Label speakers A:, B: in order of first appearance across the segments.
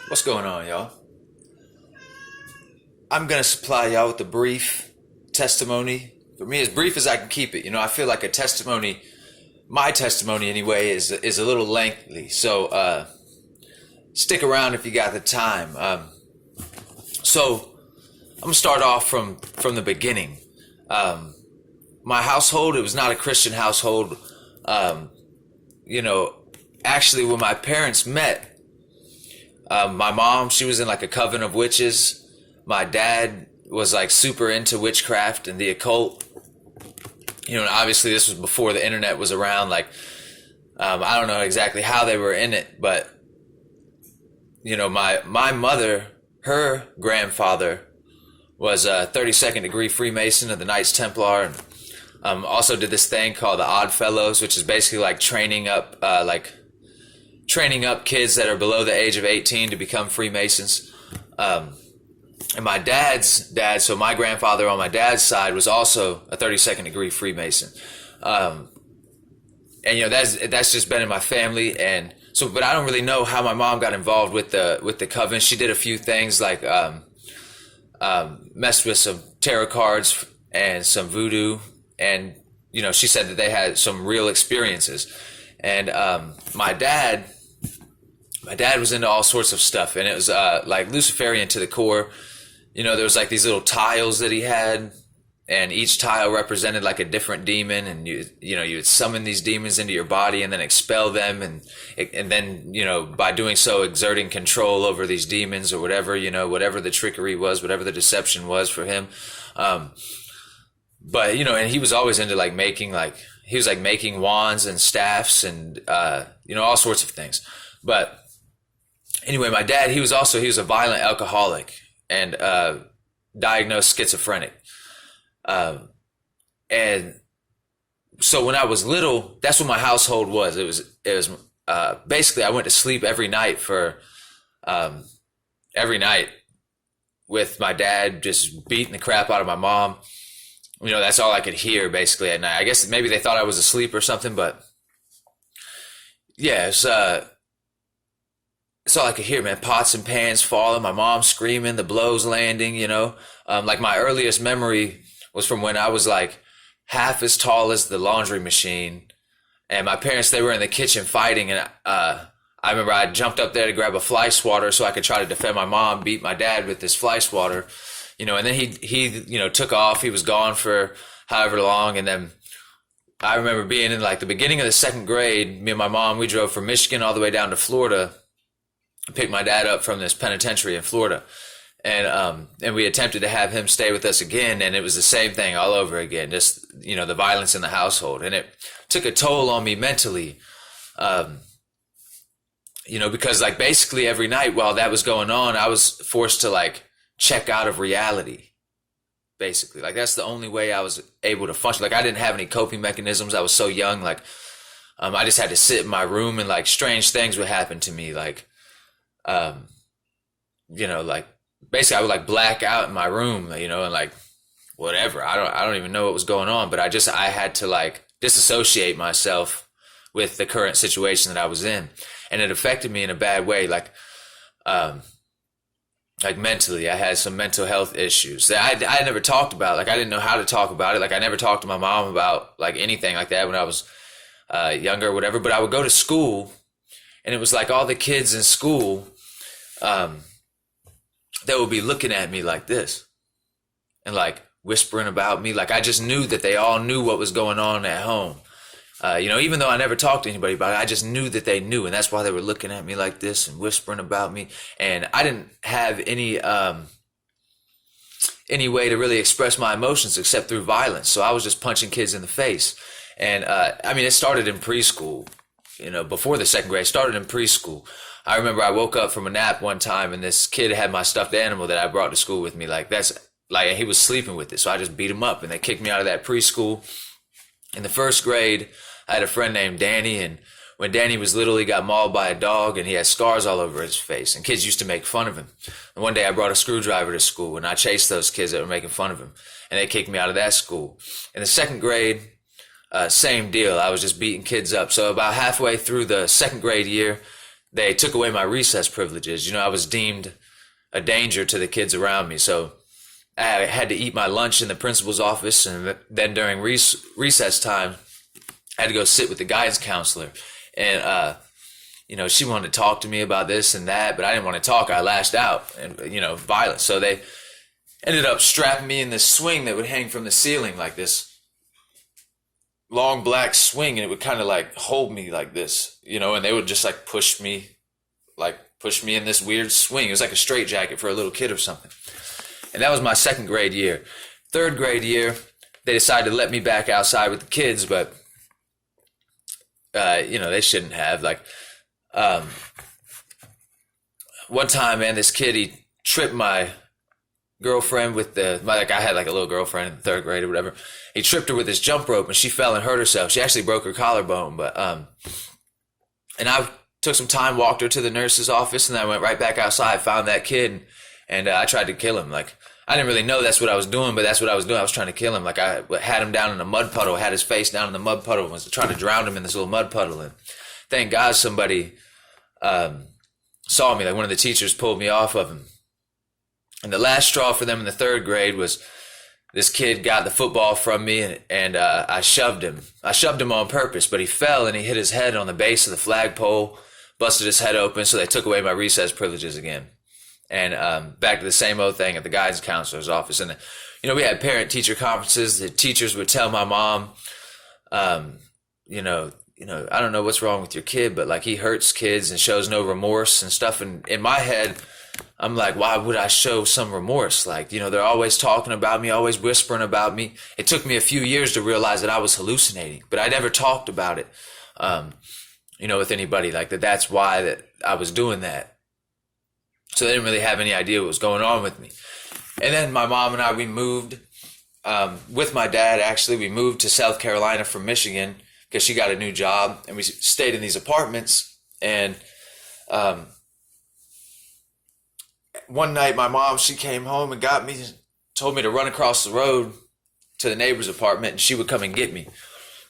A: What's going on, y'all? I'm gonna supply y'all with a brief testimony. For me, as brief as I can keep it. I feel like a testimony, my testimony anyway, is a little lengthy. So stick around if you got the time. So I'm gonna start off from the beginning. My household, it was not a Christian household. Um, you know, Actually, when my parents met, my mom, she was in like a coven of witches. My dad was like super into witchcraft and the occult. And obviously this was before the internet was around. Like, I don't know exactly how they were in it, but my mother, her grandfather was a 32nd degree Freemason of the Knights Templar, and also did this thing called the Odd Fellows, which is basically like training up kids that are below the age of 18 to become Freemasons. And my dad's dad, so my grandfather on my dad's side was also a 32nd degree Freemason. And that's just been in my family. And so, but I don't really know how my mom got involved with the coven. She did a few things like messed with some tarot cards and some voodoo, and she said that they had some real experiences. And my dad was into all sorts of stuff, and it was like Luciferian to the core. There was like these little tiles that he had, and each tile represented like a different demon, and you would summon these demons into your body and then expel them, and then by doing so exerting control over these demons or whatever, whatever the trickery was, whatever the deception was for him. But and he was always into like making wands and staffs and all sorts of things. But anyway, my dad, he was a violent alcoholic and diagnosed schizophrenic. And so when I was little, that's what my household was. It was basically I went to sleep every night with my dad just beating the crap out of my mom. That's all I could hear basically at night. I guess maybe they thought I was asleep or something, but yeah, it's all I could hear, man. Pots and pans falling, my mom screaming, the blows landing, like my earliest memory was from when I was like half as tall as the laundry machine, and my parents, they were in the kitchen fighting, and I remember I jumped up there to grab a fly swatter so I could try to defend my mom, beat my dad with this fly swatter, and then he took off. He was gone for however long, and then I remember being in like the beginning of the second grade, me and my mom, we drove from Michigan all the way down to Florida, picked my dad up from this penitentiary in Florida. And we attempted to have him stay with us again, and it was the same thing all over again. Just, the violence in the household. And it took a toll on me mentally. Because like basically every night while that was going on, I was forced to like check out of reality. Basically, like that's the only way I was able to function. Like I didn't have any coping mechanisms. I was so young. Like, I just had to sit in my room, and like strange things would happen to me. Like, like basically I would like black out in my room, and like whatever. I don't even know what was going on, but I had to like disassociate myself with the current situation that I was in. And it affected me in a bad way. Like mentally, I had some mental health issues that I never talked about. Like I didn't know how to talk about it. Like I never talked to my mom about like anything like that when I was younger or whatever, but I would go to school, and it was like all the kids in school, they would be looking at me like this and like whispering about me. Like I just knew that they all knew what was going on at home. Even though I never talked to anybody about it, I just knew that they knew. And that's why they were looking at me like this and whispering about me. And I didn't have any way to really express my emotions except through violence. So I was just punching kids in the face. And, it started in preschool, before the second grade. It started in preschool. I remember I woke up from a nap one time, and this kid had my stuffed animal that I brought to school with me. Like he was sleeping with it. So I just beat him up, and they kicked me out of that preschool. In the first grade, I had a friend named Danny, and when Danny was little, he got mauled by a dog, and he had scars all over his face, and kids used to make fun of him. And one day I brought a screwdriver to school, and I chased those kids that were making fun of him, and they kicked me out of that school. In the second grade, same deal. I was just beating kids up. So about halfway through the second grade year, they took away my recess privileges. I was deemed a danger to the kids around me. So I had to eat my lunch in the principal's office. And then during recess time, I had to go sit with the guidance counselor. And, she wanted to talk to me about this and that, but I didn't want to talk. I lashed out and, violence. So they ended up strapping me in this swing that would hang from the ceiling, like this long black swing, and it would kind of like hold me like this, and they would just like push me in this weird swing. It was like a straitjacket for a little kid or something. And that was my second grade year. Third grade year, they decided to let me back outside with the kids, but they shouldn't have. One time, man, this kid, he tripped my girlfriend with I had like a little girlfriend in third grade or whatever. He tripped her with his jump rope and she fell and hurt herself. She actually broke her collarbone, but and I took some time, walked her to the nurse's office, and then I went right back outside, found that kid, and I tried to kill him. Like, I didn't really know that's what I was doing, but that's what I was doing. I was trying to kill him. Like, I had him down in a mud puddle, had his face down in the mud puddle, and was trying to drown him in this little mud puddle. And thank God somebody saw me. Like, one of the teachers pulled me off of him. And the last straw for them in the third grade was this kid got the football from me, and I shoved him. I shoved him on purpose, but he fell and he hit his head on the base of the flagpole, busted his head open, so they took away my recess privileges again. And back to the same old thing at the guidance counselor's office. And, we had parent-teacher conferences. The teachers would tell my mom, I don't know what's wrong with your kid, but like he hurts kids and shows no remorse and stuff. And in my head, I'm like, why would I show some remorse? Like, they're always talking about me, always whispering about me. It took me a few years to realize that I was hallucinating, but I never talked about it, with anybody like that. That's why that I was doing that. So they didn't really have any idea what was going on with me. And then my mom and I, we moved, with my dad, actually, we moved to South Carolina from Michigan because she got a new job, and we stayed in these apartments. And one night my mom, she came home and got me, told me to run across the road to the neighbor's apartment, and she would come and get me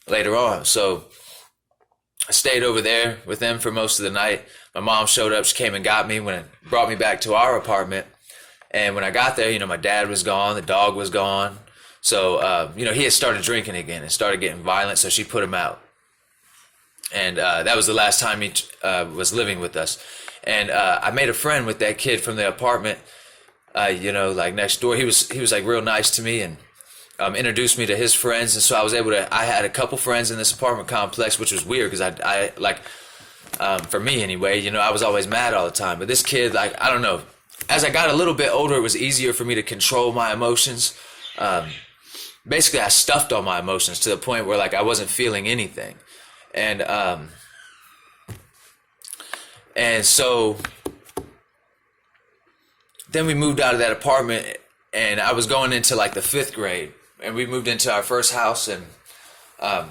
A: later on. So I stayed over there with them for most of the night. My mom showed up. She came and got me brought me back to our apartment. And when I got there, my dad was gone. The dog was gone. So, he had started drinking again and started getting violent. So she put him out. And that was the last time he was living with us. And I made a friend with that kid from the apartment, like next door. He was like real nice to me and introduced me to his friends. And so I had a couple friends in this apartment complex, which was weird because for me anyway, I was always mad all the time. But this kid, like, I don't know. As I got a little bit older, it was easier for me to control my emotions. Basically, I stuffed all my emotions to the point where like I wasn't feeling anything. And so then we moved out of that apartment, and I was going into like the 5th grade, and we moved into our first house. And my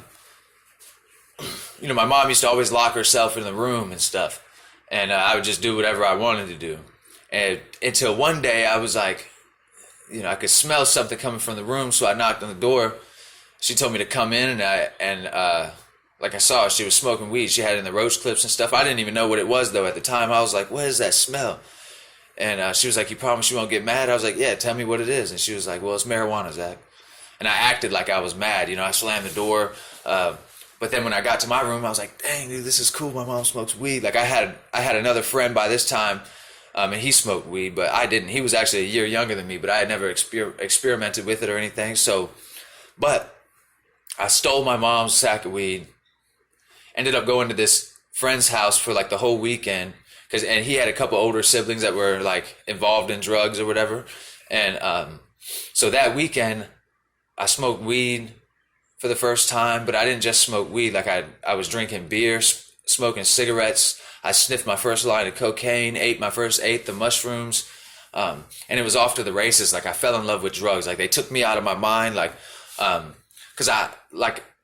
A: mom used to always lock herself in the room and stuff, and I would just do whatever I wanted to do. And until one day I was like, I could smell something coming from the room, so I knocked on the door. She told me to come in, and I saw her, she was smoking weed. She had it in the roach clips and stuff. I didn't even know what it was though at the time. I was like, what is that smell? And she was like, you promise you won't get mad? I was like, yeah, tell me what it is. And she was like, well, it's marijuana, Zach. And I acted like I was mad. I slammed the door. But then when I got to my room, I was like, dang, dude, this is cool. My mom smokes weed. Like I had another friend by this time, and he smoked weed, but I didn't. He was actually a year younger than me, but I had never experimented with it or anything. So, but I stole my mom's sack of weed, ended up going to this friend's house for like the whole weekend, and he had a couple older siblings that were like involved in drugs or whatever. And so that weekend, I smoked weed for the first time, but I didn't just smoke weed. Like I was drinking beer, smoking cigarettes. I sniffed my first line of cocaine, ate my first eighth of mushrooms. And it was off to the races. Like I fell in love with drugs. Like they took me out of my mind. Like, cause I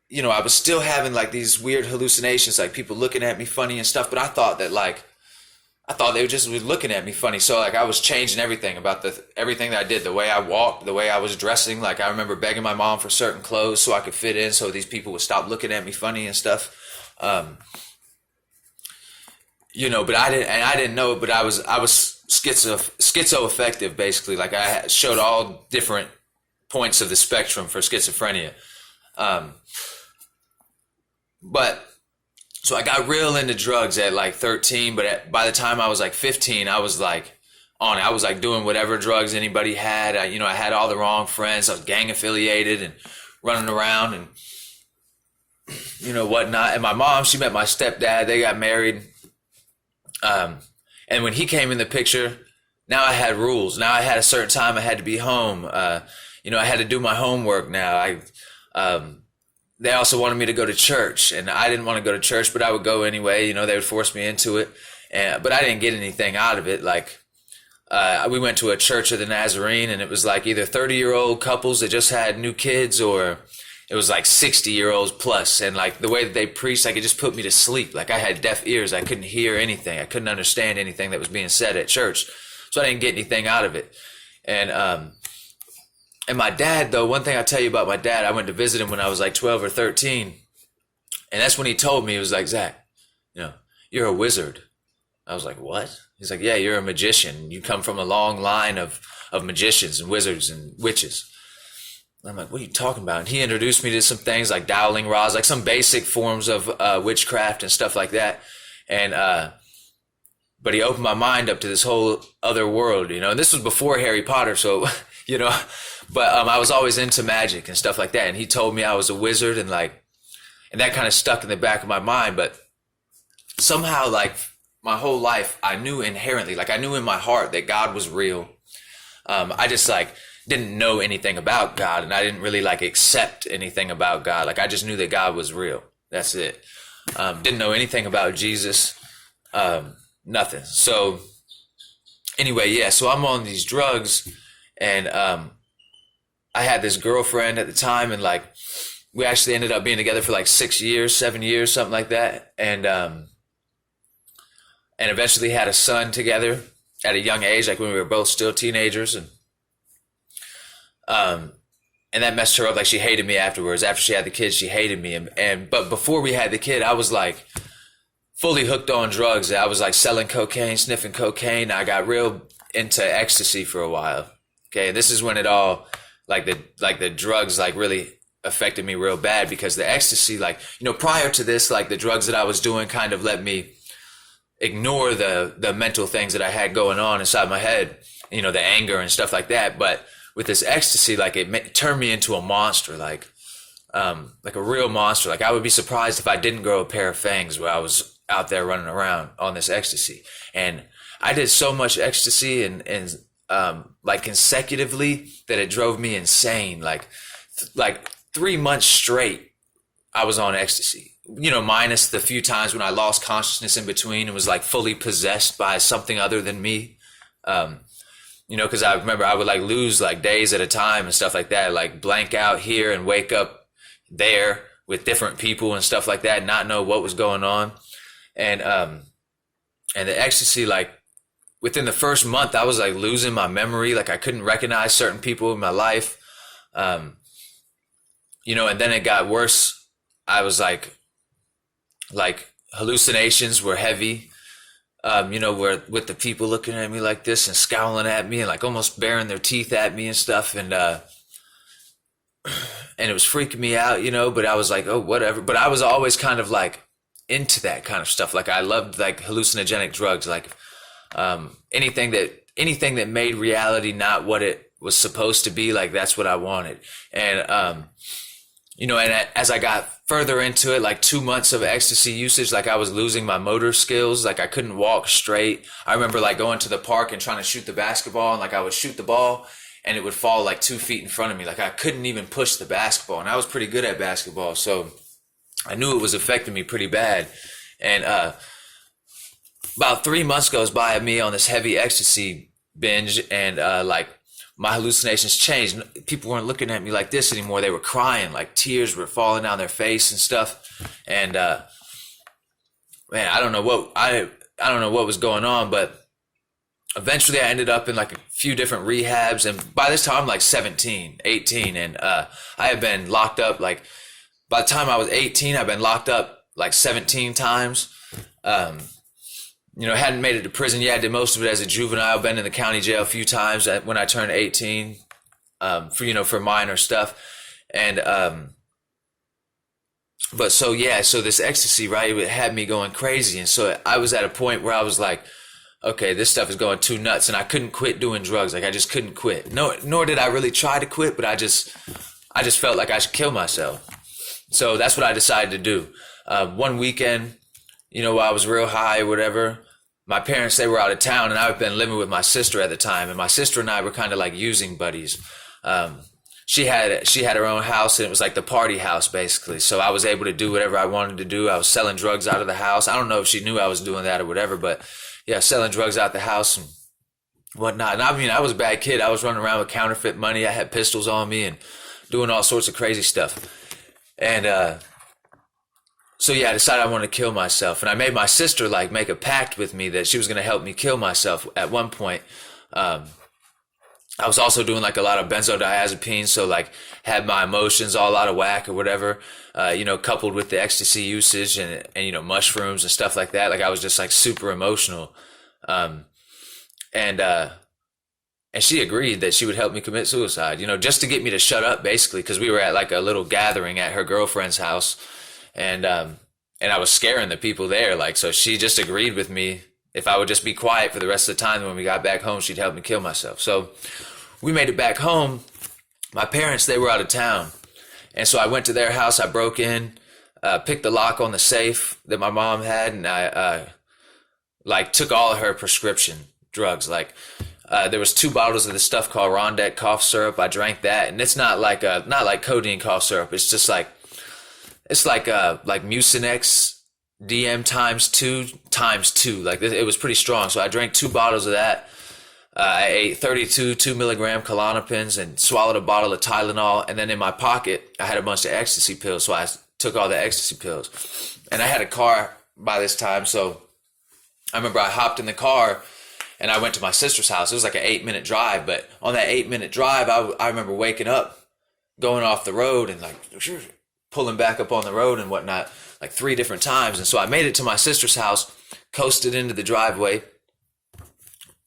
A: was still having like these weird hallucinations, like people looking at me funny and stuff. But I thought they were just looking at me funny. So like I was changing everything about everything that I did, the way I walked, the way I was dressing. Like I remember begging my mom for certain clothes so I could fit in, so these people would stop looking at me funny and stuff. but I didn't know it, but I was schizoaffective basically. Like I showed all different points of the spectrum for schizophrenia. Um, but so I got real into drugs at like 13, but by the time I was like 15, I was like on it. I was like doing whatever drugs anybody had. I had all the wrong friends. I was gang affiliated and running around and, whatnot. And my mom, she met my stepdad. They got married. And when he came in the picture, now I had rules. Now I had a certain time I had to be home. I had to do my homework now. They also wanted me to go to church, and I didn't want to go to church, but I would go anyway. They would force me into it, but I didn't get anything out of it. Like, we went to a church of the Nazarene, and it was like either 30-year-old couples that just had new kids, or it was like 60-year-olds plus. And like the way that they preached, like it just put me to sleep. Like I had deaf ears. I couldn't hear anything. I couldn't understand anything that was being said at church. So I didn't get anything out of it. And my dad, though, one thing I'll tell you about my dad, I went to visit him when I was like 12 or 13. And that's when he told me, he was like, Zach, you're a wizard. I was like, what? He's like, yeah, you're a magician. You come from a long line of magicians and wizards and witches. And I'm like, what are you talking about? And he introduced me to some things like dowling rods, like some basic forms of witchcraft and stuff like that. And but he opened my mind up to this whole other world, and this was before Harry Potter. So, but I was always into magic and stuff like that. And he told me I was a wizard, and that kind of stuck in the back of my mind. But somehow, like my whole life, I knew inherently, like I knew in my heart that God was real. I just like didn't know anything about God, and I didn't really like accept anything about God. Like I just knew that God was real. That's it. Didn't know anything about Jesus. Nothing. So anyway, yeah, so I'm on these drugs, and I had this girlfriend at the time, and like we actually ended up being together for like 6 years, 7 years, something like that. And eventually had a son together at a young age, like when we were both still teenagers. And that messed her up. Like she hated me afterwards. After she had the kid, she hated me. But before we had the kid, I was like fully hooked on drugs. I was like selling cocaine, sniffing cocaine. I got real into ecstasy for a while. Okay. And this is when it all, like the drugs like really affected me real bad, because the ecstasy, like, prior to this, like the drugs that I was doing kind of let me ignore the mental things that I had going on inside my head, the anger and stuff like that. But with this ecstasy, like it turned me into a monster, like a real monster. Like I would be surprised if I didn't grow a pair of fangs while I was out there running around on this ecstasy. And I did so much ecstasy and like consecutively that it drove me insane. Like 3 months straight, I was on ecstasy, minus the few times when I lost consciousness in between and was like fully possessed by something other than me. Cause I remember I would like lose like days at a time and stuff like that, like blank out here and wake up there with different people and stuff like that, not know what was going on. And the ecstasy, like within the first month, I was like losing my memory. Like I couldn't recognize certain people in my life. And then it got worse. I was like hallucinations were heavy. Where with the people looking at me like this and scowling at me and like almost baring their teeth at me and stuff. And it was freaking me out, but I was like, oh, whatever. But I was always kind of like into that kind of stuff. Like I loved like hallucinogenic drugs, like anything that made reality not what it was supposed to be. Like that's what I wanted. And, and as I got further into it, like 2 months of ecstasy usage, like I was losing my motor skills. Like I couldn't walk straight. I remember like going to the park and trying to shoot the basketball, and like I would shoot the ball and it would fall like 2 feet in front of me. Like I couldn't even push the basketball, and I was pretty good at basketball. So I knew it was affecting me pretty bad. And about 3 months goes by of me on this heavy ecstasy binge, and like my hallucinations changed. People weren't looking at me like this anymore. They were crying, like tears were falling down their face and stuff. And man, I don't know what was going on, but eventually I ended up in like a few different rehabs. And by this time I'm like 17, 18, and I had been locked up. Like by the time I was 18, I've been locked up like 17 times. hadn't made it to prison yet. I did most of it as a juvenile. Been in the county jail a few times when I turned 18, for minor stuff. And, but so this ecstasy, right, it had me going crazy. And so I was at a point where I was like, okay, this stuff is going too nuts, and I couldn't quit doing drugs. Like, I just couldn't quit. Nor did I really try to quit, but I just felt like I should kill myself. So that's what I decided to do. One weekend, while I was real high or whatever, my parents, they were out of town, and I've been living with my sister at the time, and my sister and I were kind of like using buddies. She had her own house, and it was like the party house, basically. So I was able to do whatever I wanted to do. I was selling drugs out of the house. I don't know if she knew I was doing that or whatever, but yeah, selling drugs out the house and whatnot. And I mean, I was a bad kid. I was running around with counterfeit money. I had pistols on me and doing all sorts of crazy stuff. And so yeah, I decided I wanted to kill myself. And I made my sister like make a pact with me that she was going to help me kill myself at one point. I was also doing like a lot of benzodiazepines, so like had my emotions all out of whack or whatever, coupled with the ecstasy usage and mushrooms and stuff like that. Like I was just like super emotional. And she agreed that she would help me commit suicide, just to get me to shut up, basically, because we were at like a little gathering at her girlfriend's house, and I was scaring the people there. Like, so she just agreed with me. If I would just be quiet for the rest of the time, when we got back home, she'd help me kill myself. So we made it back home. My parents, they were out of town. And so I went to their house. I broke in, picked the lock on the safe that my mom had, and I took all of her prescription drugs. Like, there was 2 bottles of this stuff called Rondet cough syrup. I drank that, and it's not like codeine cough syrup. It's just like Mucinex DM times two. Like, it was pretty strong. So I drank 2 bottles of that. I ate 32 2-milligram Klonopins and swallowed a bottle of Tylenol. And then in my pocket, I had a bunch of ecstasy pills. So I took all the ecstasy pills. And I had a car by this time. So I remember I hopped in the car and I went to my sister's house. It was like an 8-minute drive. But on that 8-minute drive, I remember waking up, going off the road and like pulling back up on the road and whatnot, like 3 different times. And so I made it to my sister's house, coasted into the driveway,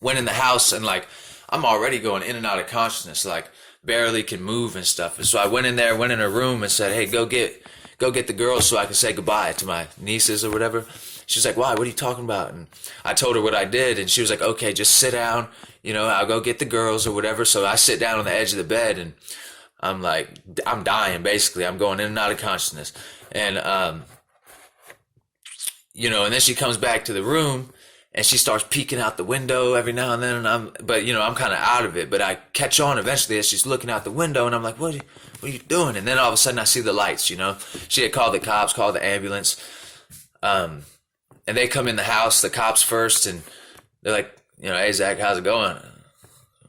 A: went in the house, and like I'm already going in and out of consciousness, like barely can move and stuff. And so I went in her room and said, hey, go get the girls so I can say goodbye to my nieces or whatever. She's like, why? What are you talking about? And I told her what I did, and she was like, okay, just sit down, I'll go get the girls or whatever. So I sit down on the edge of the bed, and I'm like, I'm dying, basically. I'm going in and out of consciousness. And, and then she comes back to the room, and she starts peeking out the window every now and then. And I'm kind of out of it, but I catch on eventually as she's looking out the window, and I'm like, what are you doing? And then all of a sudden I see the lights, She had called the cops, called the ambulance. And they come in the house, the cops first, and they're like, hey, Zach, how's it going?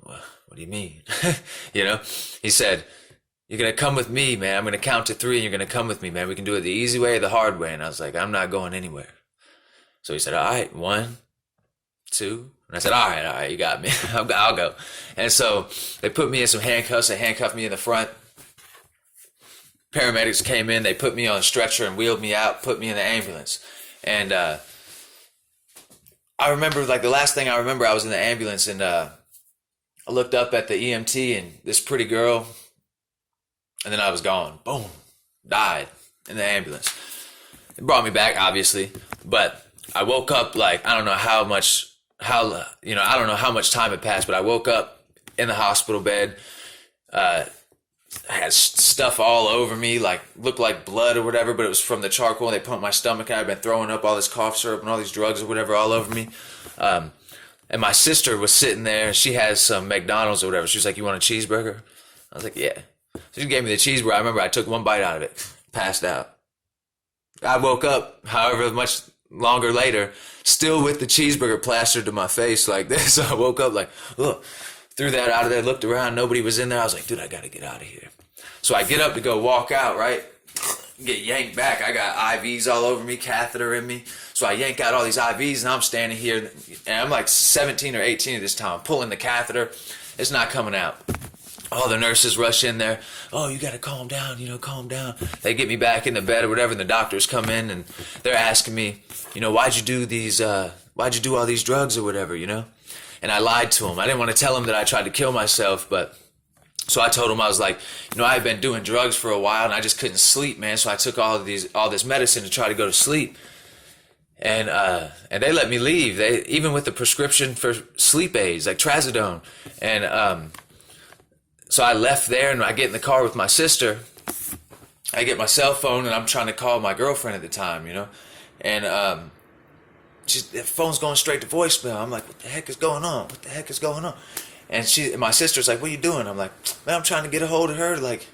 A: What do you mean? He said, you're going to come with me, man. I'm going to count to 3, and you're going to come with me, man. We can do it the easy way or the hard way. And I was like, I'm not going anywhere. So he said, all right, 1, 2. And I said, all right, you got me. I'll go. And so they put me in some handcuffs. They handcuffed me in the front. Paramedics came in. They put me on a stretcher and wheeled me out, put me in the ambulance. And I remember, like, the last thing I remember, I was in the ambulance, and I looked up at the EMT, and this pretty girl, and then I was gone. Boom. Died in the ambulance. It brought me back, obviously, but I woke up like, I don't know how much time had passed, but I woke up in the hospital bed. I had stuff all over me, like looked like blood or whatever, but it was from the charcoal. They pumped my stomach, and I'd been throwing up all this cough syrup and all these drugs or whatever all over me. And my sister was sitting there. She has some McDonald's or whatever. She was like, you want a cheeseburger? I was like, yeah. So she gave me the cheeseburger. I remember I took 1 bite out of it, passed out. I woke up, however much longer later, still with the cheeseburger plastered to my face like this. So I woke up like, ugh, threw that out of there, looked around, nobody was in there. I was like, dude, I got to get out of here. So I get up to go walk out, right? Get yanked back. I got IVs all over me, catheter in me. So I yank out all these IVs, and I'm standing here, and I'm like 17 or 18 at this time. I'm pulling the catheter. It's not coming out. All the nurses rush in there. Oh, you got to calm down, calm down. They get me back in the bed or whatever, and the doctors come in, and they're asking me, why'd you do these why'd you do all these drugs or whatever, And I lied to him. I didn't want to tell him that I tried to kill myself, but so I told him, I was like, I had been doing drugs for a while and I just couldn't sleep, man. So I took all this medicine to try to go to sleep. And they let me leave. Even with the prescription for sleep aids, like trazodone. And so I left there and I get in the car with my sister. I get my cell phone and I'm trying to call my girlfriend at the time, And the phone's going straight to voicemail. I'm like, what the heck is going on? What the heck is going on? And my sister's like, what are you doing? I'm like, man, I'm trying to get a hold of her, like,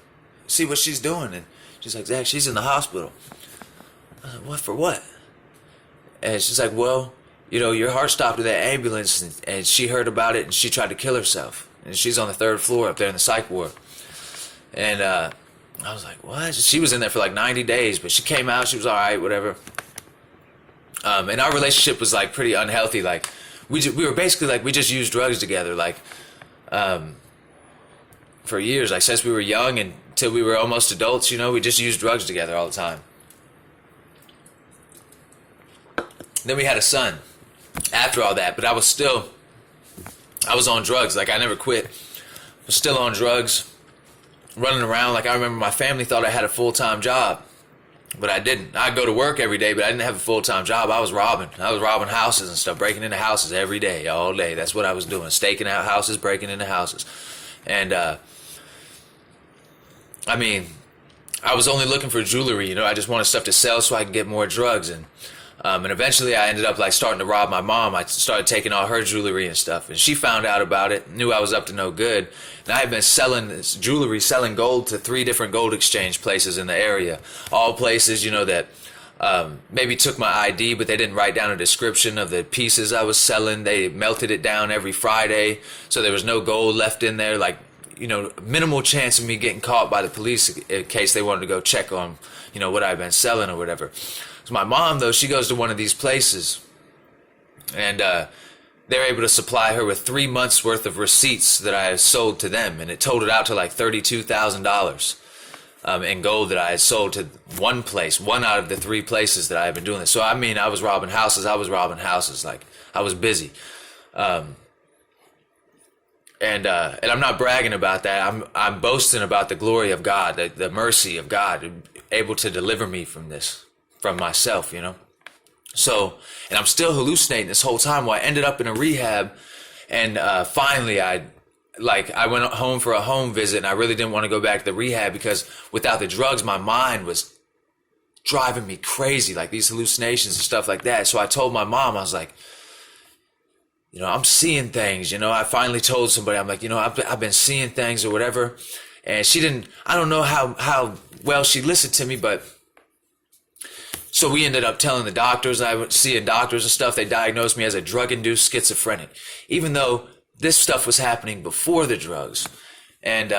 A: see what she's doing. And she's like, Zach, she's in the hospital. I was like, what, for what? And she's like, well, your heart stopped at that ambulance, and she heard about it, and she tried to kill herself. And she's on the 3rd floor up there in the psych ward. And I was like, what? She was in there for like 90 days, but she came out, she was all right, whatever. And our relationship was like pretty unhealthy. Like we were basically like, we just used drugs together, like for years, like since we were young until we were almost adults, we just used drugs together all the time. Then we had a son after all that, but I was on drugs. Like I never quit. I was still on drugs, running around. Like I remember my family thought I had a full-time job, but I didn't. I'd go to work every day, but I didn't have a full-time job. I was robbing houses and stuff, breaking into houses every day, all day. That's what I was doing, staking out houses, breaking into houses. And I was only looking for jewelry, I just wanted stuff to sell so I could get more drugs. And eventually I ended up like starting to rob my mom. I started taking all her jewelry and stuff, and she found out about it, knew I was up to no good. And I had been selling this jewelry, selling gold to 3 different gold exchange places in the area. All places, that maybe took my ID, but they didn't write down a description of the pieces I was selling. They melted it down every Friday, so there was no gold left in there. Like, minimal chance of me getting caught by the police in case they wanted to go check on, what I'd been selling or whatever. So my mom, though, she goes to one of these places, and they're able to supply her with 3 months worth of receipts that I had sold to them, and it totaled out to like $32,000 in gold that I had sold to one place, one out of the 3 places that I had been doing this. So I was robbing houses. Like I was busy. And I'm not bragging about that. I'm boasting about the glory of God, the mercy of God, able to deliver me from this, from myself, So, and I'm still hallucinating this whole time. Well, I ended up in a rehab, and finally I went home for a home visit, and I really didn't want to go back to the rehab because without the drugs, my mind was driving me crazy, like these hallucinations and stuff like that. So I told my mom, I was like, I'm seeing things, I finally told somebody, I'm like, I've been seeing things or whatever. And I don't know how well she listened to me, but so we ended up telling the doctors, I was seeing doctors and stuff. They diagnosed me as a drug-induced schizophrenic, even though this stuff was happening before the drugs. And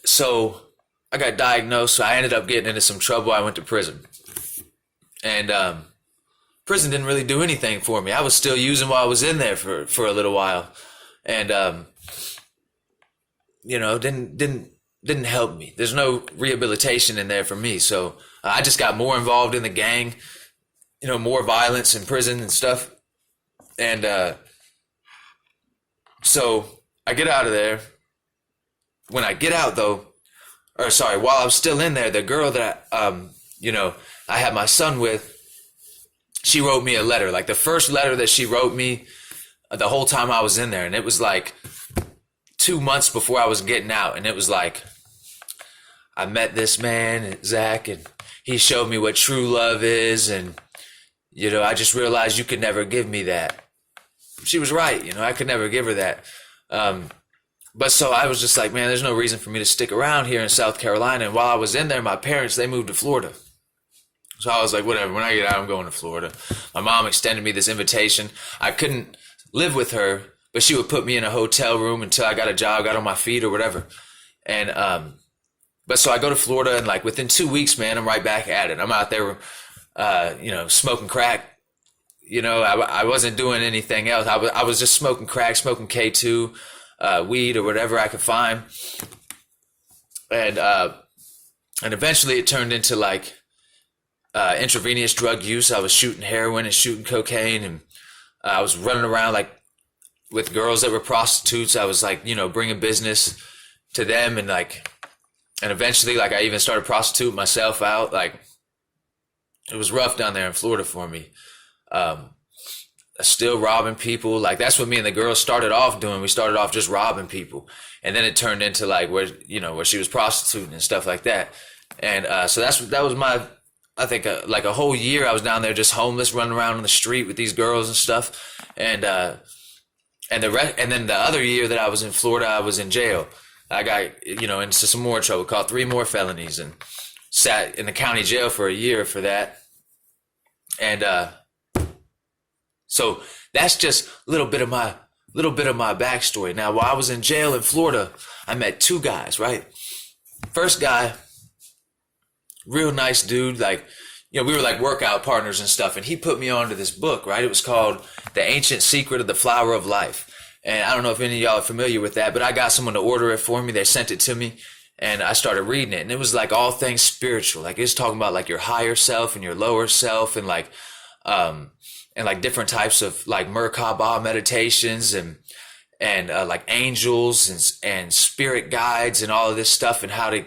A: so I got diagnosed. So I ended up getting into some trouble. I went to prison. And prison didn't really do anything for me. I was still using while I was in there for a little while. And, didn't help me. There's no rehabilitation in there for me. So I just got more involved in the gang, more violence in prison and stuff. And so I get out of there. When I get out, though, while I'm still in there, the girl that I had my son with, she wrote me a letter, like the first letter that she wrote me the whole time I was in there. And it was like 2 months before I was getting out. And it was like, I met this man, Zach, and he showed me what true love is. And, I just realized you could never give me that. She was right. I could never give her that. But so I was just like, man, there's no reason for me to stick around here in South Carolina. And while I was in there, my parents, they moved to Florida. So I was like, whatever, when I get out, I'm going to Florida. My mom extended me this invitation. I couldn't live with her, but she would put me in a hotel room until I got a job, got on my feet or whatever. And, but so I go to Florida, and like within 2 weeks, man, I'm right back at it. I'm out there, smoking crack. I wasn't doing anything else. I was just smoking crack, smoking K2, weed or whatever I could find. And eventually it turned into like, intravenous drug use. I was shooting heroin and shooting cocaine, and I was running around like with girls that were prostitutes. I was like, bringing business to them, and eventually, like, I even started prostituting myself out. Like, it was rough down there in Florida for me. Still robbing people. Like, that's what me and the girls started off doing. We started off just robbing people, and then it turned into like where she was prostituting and stuff like that. And so that was my, I think, like a whole year I was down there just homeless, running around on the street with these girls and stuff. And then the other year that I was in Florida, I was in jail. I got into some more trouble, caught 3 more felonies, and sat in the county jail for a year for that. And so that's just a little bit of my backstory. Now, while I was in jail in Florida, I met 2 guys, right? First guy, real nice dude, like, we were like workout partners and stuff, and he put me onto this book, right? It was called The Ancient Secret of the Flower of Life. And I don't know if any of y'all are familiar with that, but I got someone to order it for me. They sent it to me, and I started reading it, and it was like all things spiritual. Like, it's talking about like your higher self and your lower self, and like different types of like Merkaba meditations, and like angels and spirit guides and all of this stuff, and how to,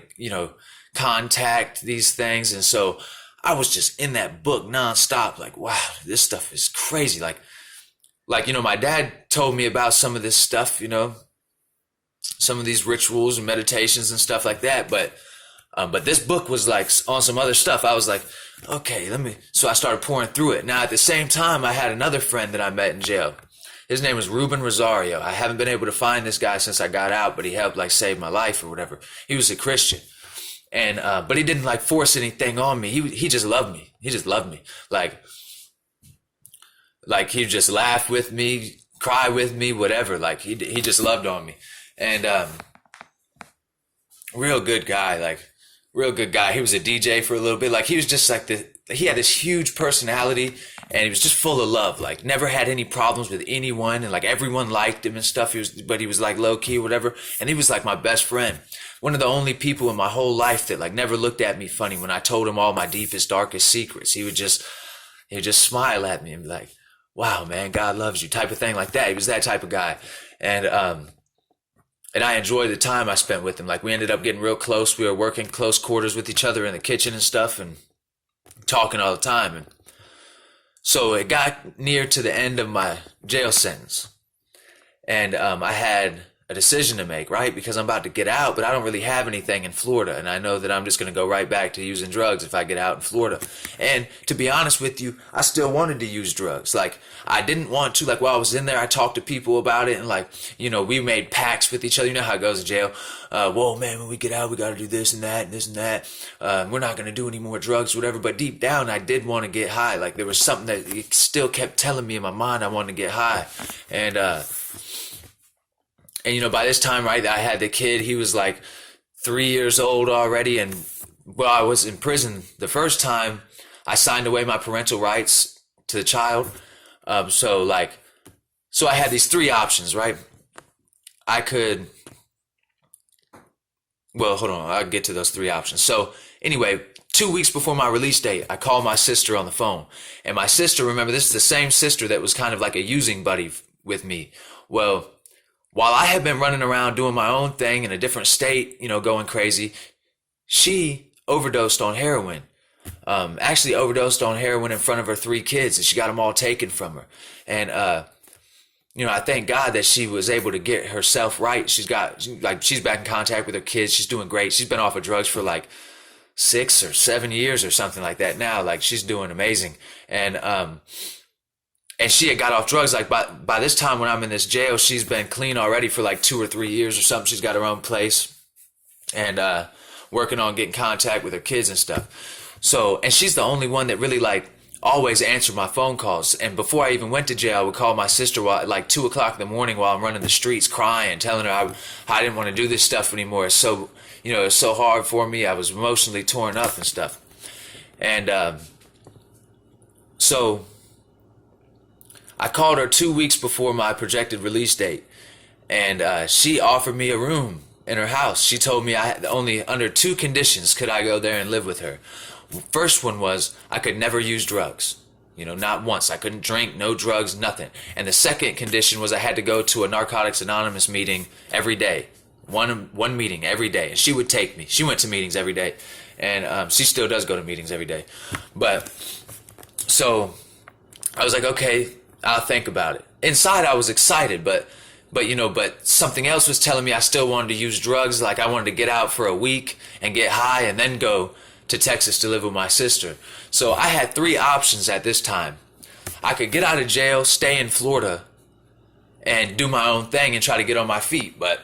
A: contact these things. And so I was just in that book nonstop, like, wow, this stuff is crazy. Like, my dad told me about some of this stuff, some of these rituals and meditations and stuff like that. But this book was like on some other stuff. I was like, okay, so I started pouring through it. Now, at the same time, I had another friend that I met in jail. His name was Ruben Rosario. I haven't been able to find this guy since I got out, but he helped like save my life or whatever. He was a Christian. And, but he didn't like force anything on me. He just loved me. He just loved me. Like he'd just laugh with me, cry with me, whatever. Like he just loved on me. And, real good guy, He was a DJ for a little bit. Like, he was just like he had this huge personality, and he was just full of love. Like, never had any problems with anyone, and like everyone liked him and stuff. But he was like low key, whatever. And he was like my best friend. One of the only people in my whole life that like never looked at me funny when I told him all my deepest, darkest secrets. He'd just smile at me and be like, wow, man, God loves you, type of thing, like that. He was that type of guy. And I enjoyed the time I spent with him. Like, we ended up getting real close. We were working close quarters with each other in the kitchen and stuff, and talking all the time. And so it got near to the end of my jail sentence, and I had a decision to make, right? Because I'm about to get out, but I don't really have anything in Florida, and I know that I'm just going to go right back to using drugs if I get out in Florida. And to be honest with you, I still wanted to use drugs. Like, I didn't want to. Like, while I was in there, I talked to people about it, and like, we made pacts with each other. You know how it goes in jail. Whoa, man, when we get out, we got to do this and that and this and that. We're not going to do any more drugs, whatever. But deep down, I did want to get high. Like, there was something that it still kept telling me in my mind I wanted to get high. And by this time, right, I had the kid. He was like 3 years old already. And while I was in prison the first time, I signed away my parental rights to the child. So I had these 3 options, right? Hold on. I'll get to those 3 options. So anyway, 2 weeks before my release date, I called my sister on the phone. And my sister, remember, this is the same sister that was kind of like a using buddy with me. Well, while I had been running around doing my own thing in a different state, going crazy, she overdosed on heroin. Actually overdosed on heroin in front of her 3 kids, and she got them all taken from her. And, I thank God that she was able to get herself right. She's back in contact with her kids. She's doing great. She's been off of drugs for like 6 or 7 years or something like that now. Like, she's doing amazing. And she had got off drugs. Like, by this time when I'm in this jail, she's been clean already for like 2 or 3 years or something. She's got her own place and working on getting contact with her kids and stuff. So, and she's the only one that really like always answered my phone calls. And before I even went to jail, I would call my sister at like 2 o'clock in the morning while I'm running the streets, crying, telling her I didn't want to do this stuff anymore. It's so, it's so hard for me. I was emotionally torn up and stuff. And so I called her 2 weeks before my projected release date, and she offered me a room in her house. She told me only under 2 conditions could I go there and live with her. First one was I could never use drugs. Not once. I couldn't drink, no drugs, nothing. And the second condition was I had to go to a Narcotics Anonymous meeting every day. One meeting every day. And she would take me. She went to meetings every day. And she still does go to meetings every day. But, so, I was like, okay, I'll think about it. Inside I was excited, but something else was telling me I still wanted to use drugs. Like I wanted to get out for a week and get high and then go to Texas to live with my sister. So I had 3 options at this time. I could get out of jail, stay in Florida, and do my own thing and try to get on my feet. But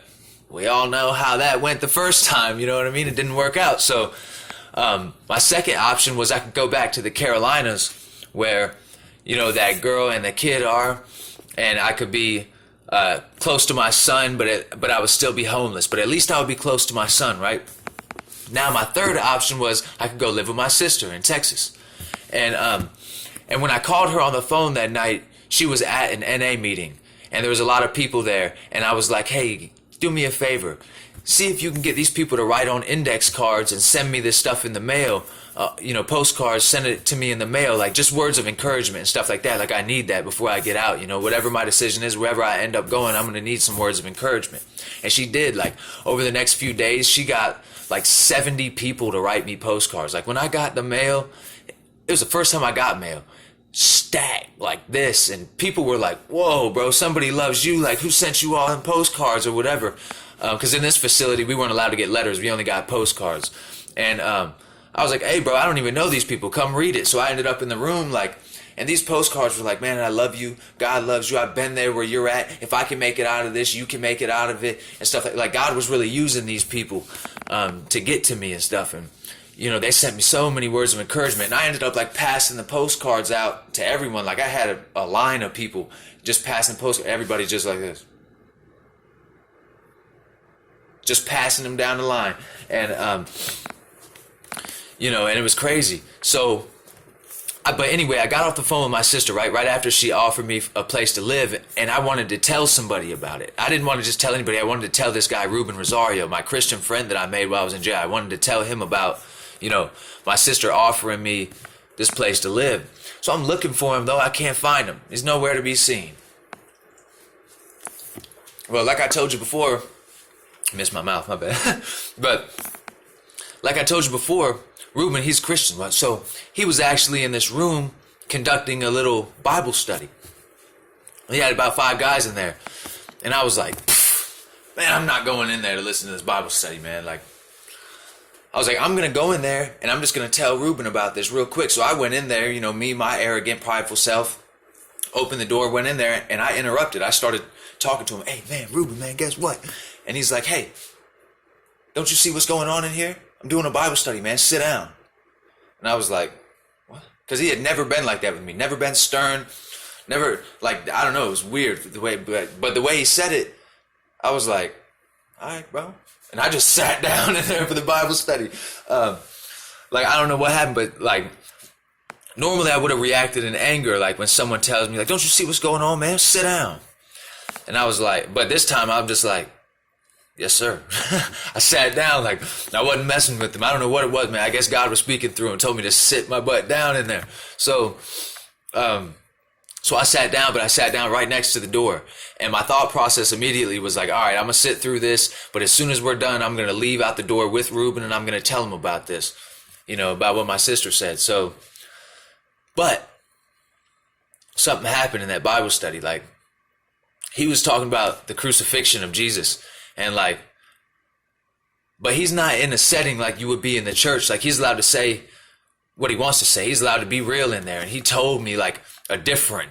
A: we all know how that went the first time, you know what I mean? It didn't work out. So my second option was I could go back to the Carolinas where, that girl and the kid are, and I could be close to my son, but I would still be homeless. But at least I would be close to my son, right? Now my third option was I could go live with my sister in Texas. And when I called her on the phone that night, she was at an NA meeting, and there was a lot of people there. And I was like, hey, do me a favor. See if you can get these people to write on index cards and send me this stuff in the mail. Postcards, send it to me in the mail, like just words of encouragement and stuff like that. Like I need that before I get out, whatever my decision is, wherever I end up going, I'm going to need some words of encouragement. And she did. Like over the next few days, she got like 70 people to write me postcards. Like when I got the mail, it was the first time I got mail, stacked like this. And people were like, whoa, bro, somebody loves you. Like who sent you all them postcards or whatever? Because in this facility, we weren't allowed to get letters. We only got postcards. And I was like, hey, bro, I don't even know these people. Come read it. So I ended up in the room and these postcards were like, man, I love you. God loves you. I've been there where you're at. If I can make it out of this, you can make it out of it and stuff like God was really using these people to get to me and stuff. And, they sent me so many words of encouragement. And I ended up passing the postcards out to everyone. Like I had a line of people just passing postcards. Everybody just like this. Just passing them down the line. And, and it was crazy. So, but anyway, I got off the phone with my sister right after she offered me a place to live, and I wanted to tell somebody about it. I didn't want to just tell anybody. I wanted to tell this guy, Ruben Rosario, my Christian friend that I made while I was in jail. I wanted to tell him about, my sister offering me this place to live. So I'm looking for him, though I can't find him. He's nowhere to be seen. Well, like I told you before, missed my mouth, my bad. But like I told you before, Ruben, he's Christian. So he was actually in this room conducting a little Bible study. He had about 5 guys in there. And I was like, man, I'm not going in there to listen to this Bible study, man. I was like, I'm going to go in there and I'm just going to tell Ruben about this real quick. So I went in there, me, my arrogant, prideful self, opened the door, went in there, and I interrupted. I started talking to him. Hey, man, Ruben, man, guess what? And he's like, hey, don't you see what's going on in here? I'm doing a Bible study, man. Sit down. And I was like, what? Because he had never been like that with me. Never been stern. Never, I don't know. It was weird the way, but the way he said it, I was like, all right, bro. And I just sat down in there for the Bible study. I don't know what happened, but normally I would have reacted in anger. When someone tells me, don't you see what's going on, man? Sit down. And I was like, but this time I'm just like, yes, sir. I sat down I wasn't messing with him. I don't know what it was, man. I guess God was speaking through and told me to sit my butt down in there. So I sat down, but I sat down right next to the door. And my thought process immediately was like, all right, I'm going to sit through this. But as soon as we're done, I'm going to leave out the door with Ruben and I'm going to tell him about this, about what my sister said. So, but something happened in that Bible study. He was talking about the crucifixion of Jesus. And but he's not in a setting like you would be in the church. He's allowed to say what he wants to say. He's allowed to be real in there. And he told me a different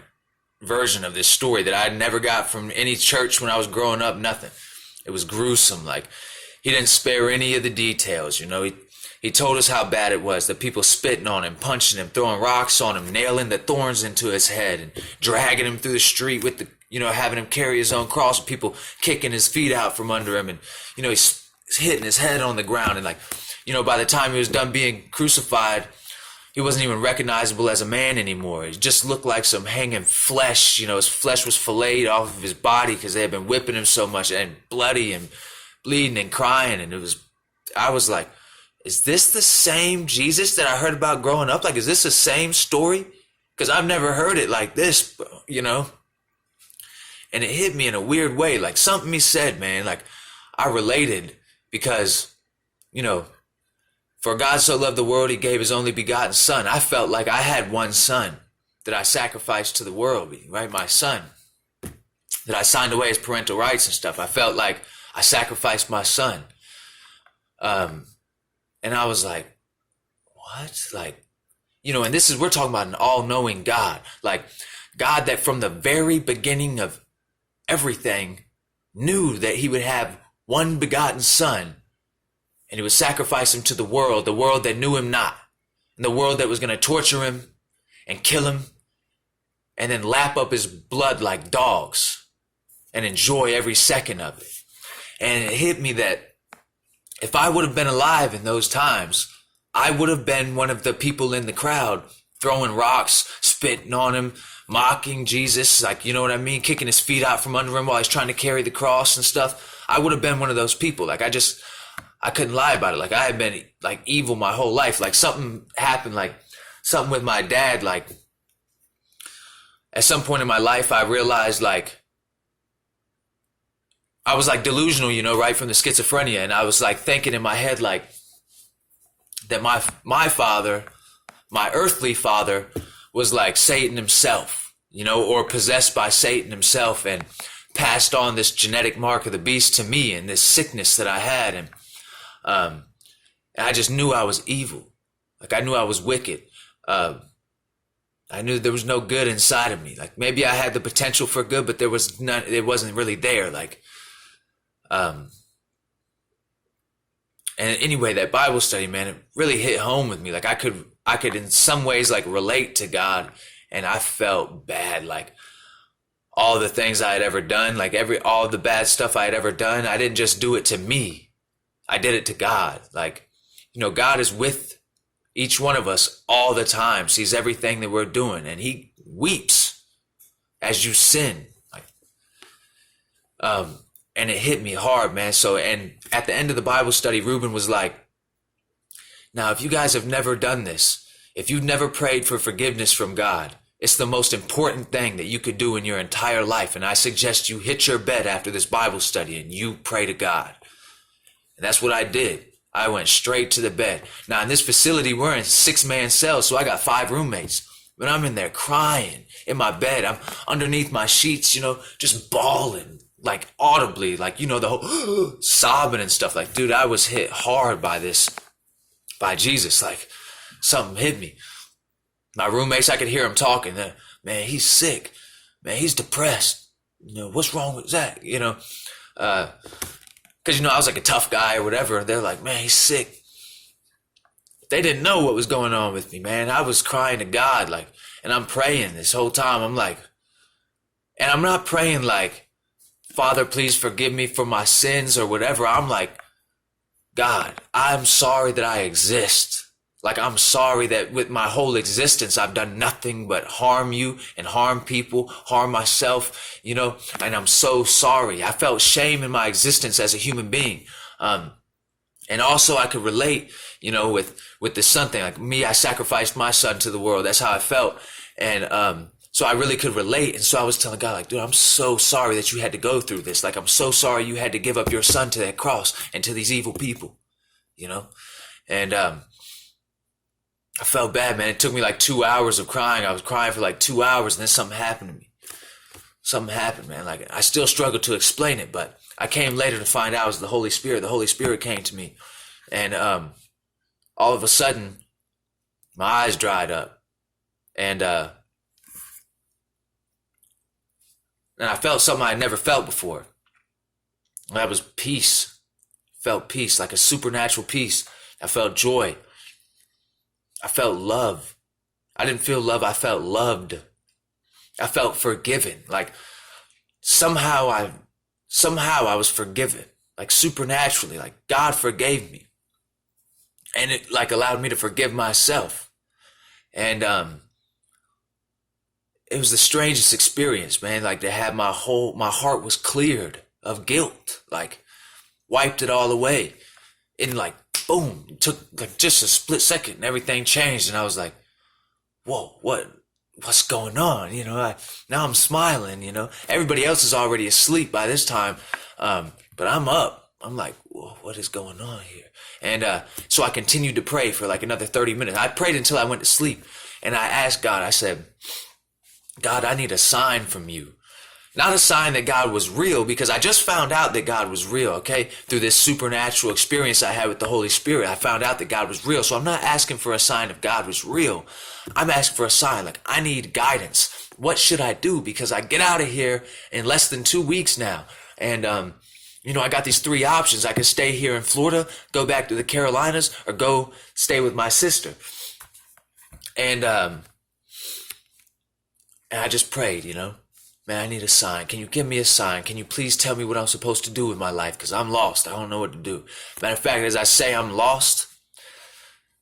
A: version of this story that I never got from any church when I was growing up. Nothing. It was gruesome. He didn't spare any of the details. He told us how bad it was. The people spitting on him, punching him, throwing rocks on him, nailing the thorns into his head and dragging him through the street with the, having him carry his own cross, with people kicking his feet out from under him. And, he's hitting his head on the ground. And by the time he was done being crucified, he wasn't even recognizable as a man anymore. He just looked like some hanging flesh. His flesh was filleted off of his body because they had been whipping him so much, and bloody and bleeding and crying. And I was like, is this the same Jesus that I heard about growing up? Like, is this the same story? Because I've never heard it like this, you know? And it hit me in a weird way. Like something he said, man, like I related because, you know, for God so loved the world, he gave his only begotten son. I felt like I had one son that I sacrificed to the world, right? My son, that I signed away his parental rights and stuff. I felt like I sacrificed my son. And I was like, what? Like, you know, and this is, we're talking about an all-knowing God, like God that from the very beginning of everything knew that he would have one begotten son and he would sacrifice him to the world that knew him not, and the world that was going to torture him and kill him and then lap up his blood like dogs and enjoy every second of it. And it hit me that if I would have been alive in those times, I would have been one of the people in the crowd throwing rocks, spitting on him, mocking Jesus, like, you know what I mean? Kicking his feet out from under him while he's trying to carry the cross and stuff. I would have been one of those people. Like, I couldn't lie about it. Like, I had been like evil my whole life. Like something happened, like something with my dad. Like at some point in my life, I realized like I was like delusional, you know, right, from the schizophrenia. And I was like thinking in my head, like that my father, my earthly father, was like Satan himself, you know, or possessed by Satan himself, and passed on this genetic mark of the beast to me and this sickness that I had. And I just knew I was evil. Like I knew I was wicked. I knew there was no good inside of me. Like maybe I had the potential for good, but there was none, it wasn't really there. Like, and anyway, that Bible study, man, it really hit home with me. Like I could in some ways like relate to God, and I felt bad. Like all the things I had ever done, like all the bad stuff I had ever done, I didn't just do it to me. I did it to God. Like, you know, God is with each one of us all the time, sees everything that we're doing, and he weeps as you sin. Like, and it hit me hard, man. So, and at the end of the Bible study, Ruben was like, now, if you guys have never done this, if you've never prayed for forgiveness from God, it's the most important thing that you could do in your entire life. And I suggest you hit your bed after this Bible study and you pray to God. And that's what I did. I went straight to the bed. Now, in this facility, we're in 6-man cells, so I got 5 roommates. But I'm in there crying in my bed. I'm underneath my sheets, you know, just bawling, like audibly, like, you know, the whole sobbing and stuff. Like, dude, I was hit hard by Jesus. Like, something hit me. My roommates, I could hear them talking. Man, he's sick. Man, he's depressed. You know, what's wrong with Zach? You know, because, you know, I was like a tough guy or whatever. They're like, man, he's sick. They didn't know what was going on with me, man. I was crying to God, like, and I'm praying this whole time. I'm like, and I'm not praying like, Father, please forgive me for my sins or whatever. I'm like, God, I'm sorry that I exist. Like, I'm sorry that with my whole existence, I've done nothing but harm you and harm people, harm myself, you know, and I'm so sorry. I felt shame in my existence as a human being. And also I could relate, you know, with the son thing. Like me, I sacrificed my son to the world. That's how I felt. And, so I really could relate. And so I was telling God, like, dude, I'm so sorry that you had to go through this. Like, I'm so sorry you had to give up your son to that cross and to these evil people, you know? And, I felt bad, man. It took me like 2 hours of crying. I was crying for like 2 hours, and then something happened to me. Something happened, man. Like, I still struggle to explain it, but I came later to find out it was the Holy Spirit. The Holy Spirit came to me, and all of a sudden, my eyes dried up, and I felt something I had never felt before. And that was peace. Felt peace, like a supernatural peace. I felt joy. I felt love. I didn't feel love. I felt loved. I felt forgiven. Like somehow I was forgiven, like supernaturally, like God forgave me, and it like allowed me to forgive myself. And, it was the strangest experience, man. Like to have my heart was cleared of guilt, like wiped it all away in like boom, it took like just a split second and everything changed. And I was like, whoa, what's going on? Now I'm smiling, everybody else is already asleep by this time. But I'm up. I'm like, whoa, what is going on here? And so I continued to pray for like another 30 minutes. I prayed until I went to sleep. And I asked God, I said, God, I need a sign from you. Not a sign that God was real, because I just found out that God was real, okay? Through this supernatural experience I had with the Holy Spirit, I found out that God was real. So I'm not asking for a sign if God was real. I'm asking for a sign, like I need guidance. What should I do? Because I get out of here in less than 2 weeks now. And, I got these 3 options. I could stay here in Florida, go back to the Carolinas, or go stay with my sister. And I just prayed, man, I need a sign. Can you give me a sign? Can you please tell me what I'm supposed to do with my life? Because I'm lost. I don't know what to do. Matter of fact, as I say I'm lost,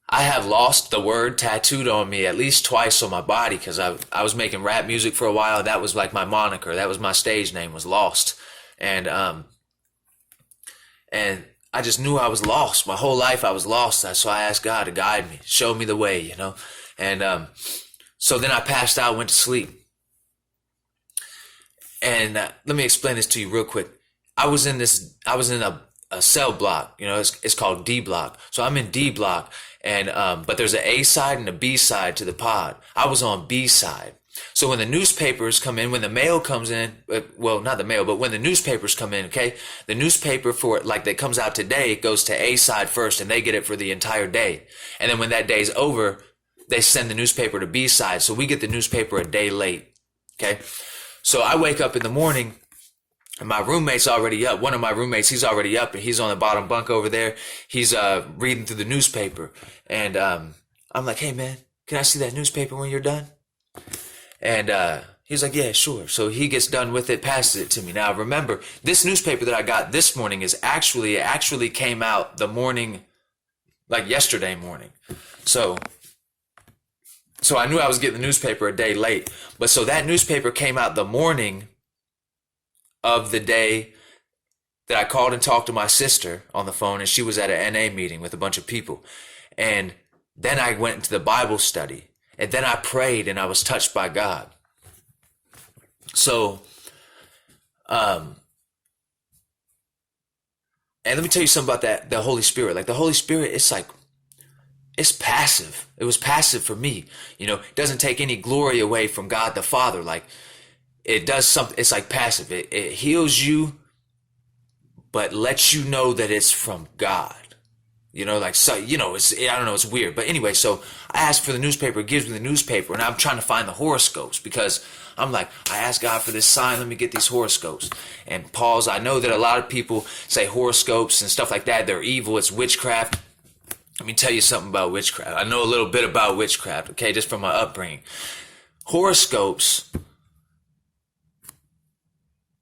A: I have lost the word tattooed on me at least twice on my body, because I was making rap music for a while. That was like my moniker. That was my stage name, was Lost. And I just knew I was lost. My whole life I was lost. So I asked God to guide me, show me the way, And so then I passed out, went to sleep. And let me explain this to you real quick. I was in a cell block, it's called D block. So I'm in D block, and but there's an A side and a B side to the pod. I was on B side. So when the newspapers come in, when the mail comes in, well, not the mail, but when the newspapers come in, okay, the newspaper that comes out today goes to A side first, and they get it for the entire day. And then when that day's over, they send the newspaper to B side. So we get the newspaper a day late. Okay. So I wake up in the morning, and my roommate's already up. One of my roommates, he's already up, and he's on the bottom bunk over there. He's reading through the newspaper. And I'm like, hey, man, can I see that newspaper when you're done? And he's like, yeah, sure. So he gets done with it, passes it to me. Now, remember, this newspaper that I got this morning it actually came out the morning, like yesterday morning. So I knew I was getting the newspaper a day late. But so that newspaper came out the morning of the day that I called and talked to my sister on the phone, and she was at an NA meeting with a bunch of people. And then I went into the Bible study, and then I prayed, and I was touched by God. So, and let me tell you something about the Holy Spirit. Like the Holy Spirit, it's passive. It was passive for me. It doesn't take any glory away from God the Father. Like it does something. It's like passive. It heals you, but lets you know that it's from God. I don't know, it's weird. But anyway, so I asked for the newspaper, it gives me the newspaper, and I'm trying to find the horoscopes, because I'm like, I asked God for this sign, let me get these horoscopes. And pause, I know that a lot of people say horoscopes and stuff like that, they're evil, it's witchcraft. Let me tell you something about witchcraft. I know a little bit about witchcraft, okay, just from my upbringing. Horoscopes,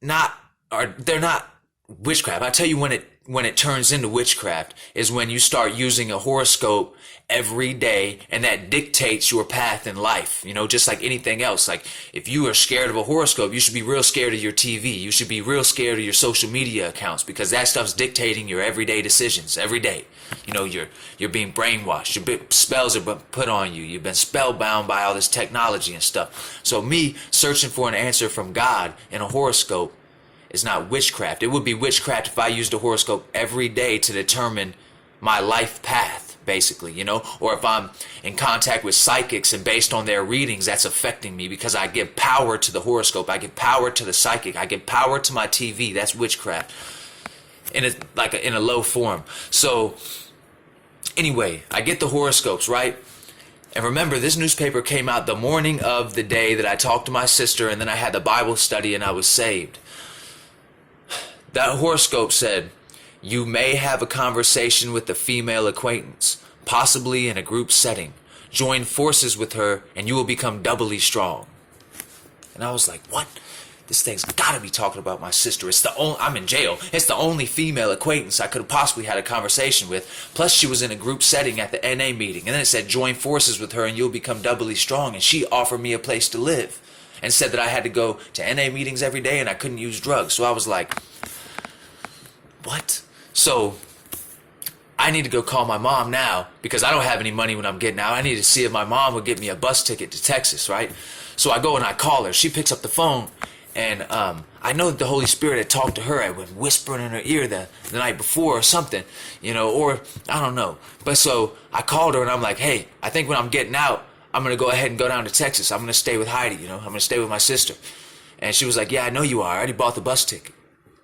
A: they're not witchcraft. I tell you when it turns into witchcraft is when you start using a horoscope every day, and that dictates your path in life, just like anything else. Like if you are scared of a horoscope, you should be real scared of your TV. You should be real scared of your social media accounts, because that stuff's dictating your everyday decisions every day. You're being brainwashed. Spells are put on you. You've been spellbound by all this technology and stuff. So me searching for an answer from God in a horoscope is not witchcraft. It would be witchcraft if I used a horoscope every day to determine my life path, basically, or if I'm in contact with psychics and based on their readings, that's affecting me, because I give power to the horoscope. I give power to the psychic. I give power to my TV. That's witchcraft in a low form. So anyway, I get the horoscopes, right? And remember, this newspaper came out the morning of the day that I talked to my sister, and then I had the Bible study and I was saved. That horoscope said, you may have a conversation with a female acquaintance, possibly in a group setting. Join forces with her and you will become doubly strong. And I was like, what? This thing's got to be talking about my sister. I'm in jail. It's the only female acquaintance I could have possibly had a conversation with. Plus, she was in a group setting at the NA meeting. And then it said, join forces with her and you'll become doubly strong. And she offered me a place to live and said that I had to go to NA meetings every day and I couldn't use drugs. So I was like, what? So I need to go call my mom now because I don't have any money when I'm getting out. I need to see if my mom would get me a bus ticket to Texas, right? So I go and I call her. She picks up the phone, and I know that the Holy Spirit had talked to her. I was whispering in her ear the night before or something, or I don't know. But so I called her and I'm like, hey, I think when I'm getting out, I'm going to go ahead and go down to Texas. I'm going to stay with Heidi, I'm going to stay with my sister. And she was like, yeah, I know you are. I already bought the bus ticket.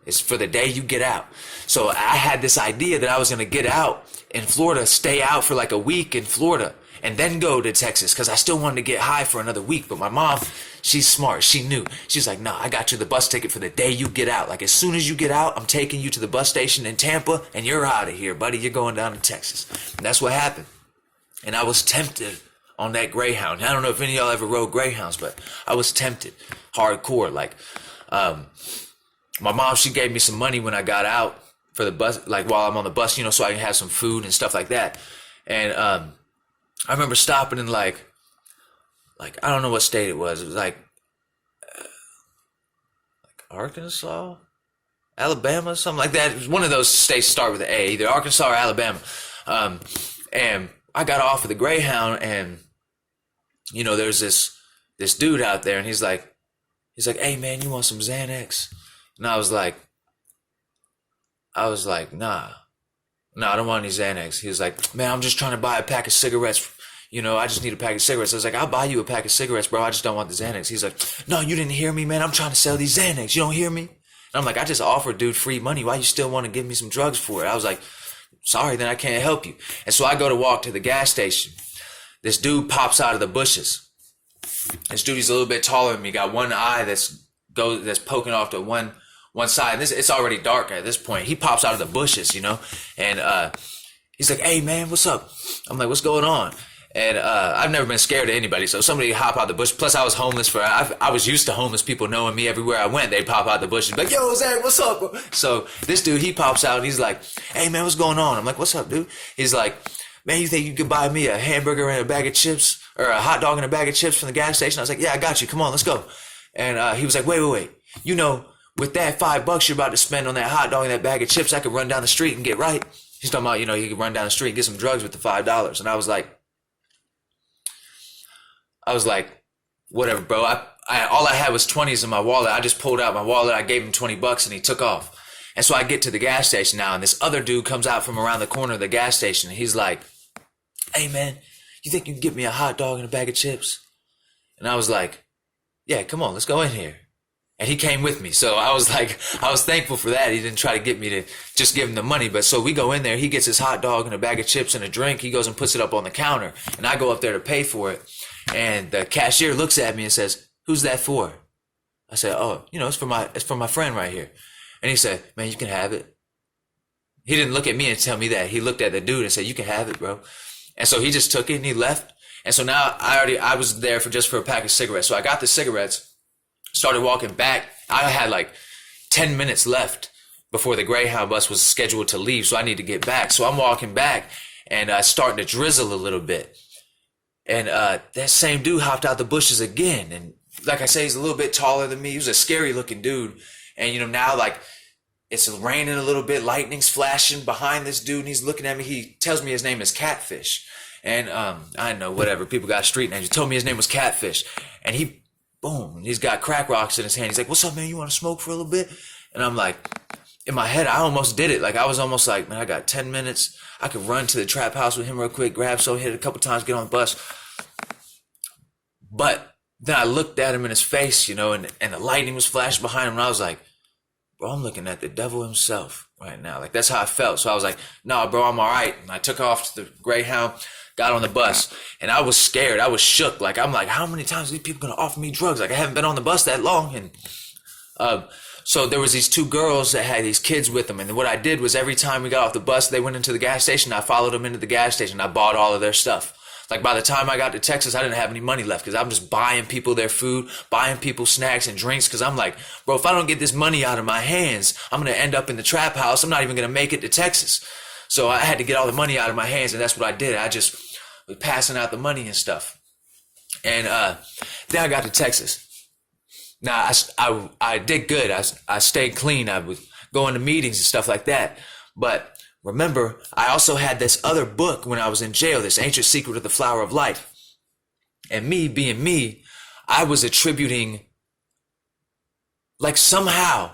A: It's for the day you get out. So I had this idea that I was going to get out in Florida, stay out for like a week in Florida, and then go to Texas because I still wanted to get high for another week. But my mom, she's smart. She knew. She's like, no, I got you the bus ticket for the day you get out. Like as soon as you get out, I'm taking you to the bus station in Tampa and you're out of here, buddy. You're going down to Texas. And that's what happened. And I was tempted on that Greyhound. I don't know if any of y'all ever rode Greyhounds, but I was tempted hardcore. Like, my mom, she gave me some money when I got out for the bus, like while I'm on the bus, so I can have some food and stuff like that. And I remember stopping in like I don't know what state it was. It was like Arkansas, Alabama, something like that. It was one of those states start with an A, either Arkansas or Alabama. And I got off of the Greyhound, and there's this dude out there, and he's like, hey man, you want some Xanax? And I was like, nah, I don't want any Xanax. He was like, man, I'm just trying to buy a pack of cigarettes. I just need a pack of cigarettes. I was like, I'll buy you a pack of cigarettes, bro. I just don't want the Xanax. He's like, no, you didn't hear me, man. I'm trying to sell these Xanax. You don't hear me? And I'm like, I just offered dude free money. Why you still want to give me some drugs for it? I was like, sorry, then I can't help you. And so I go to walk to the gas station. This dude pops out of the bushes. This dude, he's a little bit taller than me. Got one eye that's poking off to one side. And it's already dark at this point. He pops out of the bushes, and he's like, hey man, what's up? I'm like, what's going on? And I've never been scared of anybody. So somebody hop out the bush. Plus I was homeless I was used to homeless people knowing me everywhere I went. They'd pop out the bush and be like, yo, Zach, what's up, bro? So this dude, he pops out and he's like, hey man, what's going on? I'm like, what's up, dude? He's like, man, you think you could buy me a hamburger and a bag of chips, or a hot dog and a bag of chips from the gas station? I was like, yeah, I got you. Come on, let's go. And he was like, wait. With that $5 you're about to spend on that hot dog and that bag of chips, I could run down the street and get right. He's talking about, you could run down the street and get some drugs with the $5. And I was like, whatever, bro. I all I had was 20s in my wallet. I just pulled out my wallet. I gave him $20 and he took off. And so I get to the gas station now, and this other dude comes out from around the corner of the gas station. And he's like, hey man, you think you can get me a hot dog and a bag of chips? And I was like, yeah, come on, let's go in here. And he came with me. So I was thankful for that. He didn't try to get me to just give him the money. But so we go in there, he gets his hot dog and a bag of chips and a drink. He goes and puts it up on the counter, and I go up there to pay for it. And the cashier looks at me and says, who's that for? I said, oh, it's for my friend right here. And he said, man, you can have it. He didn't look at me and tell me that. He looked at the dude and said, you can have it, bro. And so he just took it and he left. And so now I was there for a pack of cigarettes. So I got the cigarettes, started walking back. I had like 10 minutes left before the Greyhound bus was scheduled to leave. So I need to get back. So I'm walking back, and starting to drizzle a little bit. And that same dude hopped out the bushes again. And like I say, he's a little bit taller than me. He was a scary looking dude. And now like it's raining a little bit, lightning's flashing behind this dude, and he's looking at me. He tells me his name is Catfish. And I know, whatever, people got street names. He told me his name was Catfish. And he's got crack rocks in his hand. He's like, what's up, man? You want to smoke for a little bit? And I'm like, in my head, I almost did it. Like, I was almost like, man, I got 10 minutes. I could run to the trap house with him real quick, grab hit it a couple times, get on the bus. But then I looked at him in his face, and the lightning was flashing behind him. And I was like, bro, I'm looking at the devil himself right now. Like, that's how I felt. So I was like, nah, bro, I'm all right. And I took off to the Greyhound, got on the bus, and I was scared. I was shook. Like, I'm like, how many times are these people going to offer me drugs? Like, I haven't been on the bus that long. And so there was these two girls that had these kids with them. And what I did was every time we got off the bus, they went into the gas station. I followed them into the gas station. I bought all of their stuff. Like, by the time I got to Texas, I didn't have any money left because I'm just buying people their food, buying people snacks and drinks, because I'm like, bro, if I don't get this money out of my hands, I'm going to end up in the trap house. I'm not even going to make it to Texas. So I had to get all the money out of my hands, and that's what I did. I just was passing out the money and stuff. And then I got to Texas. Now, I did good. I stayed clean. I was going to meetings and stuff like that. But remember, I also had this other book when I was in jail, this Ancient Secret of the Flower of Life. And me being me, I was attributing, like somehow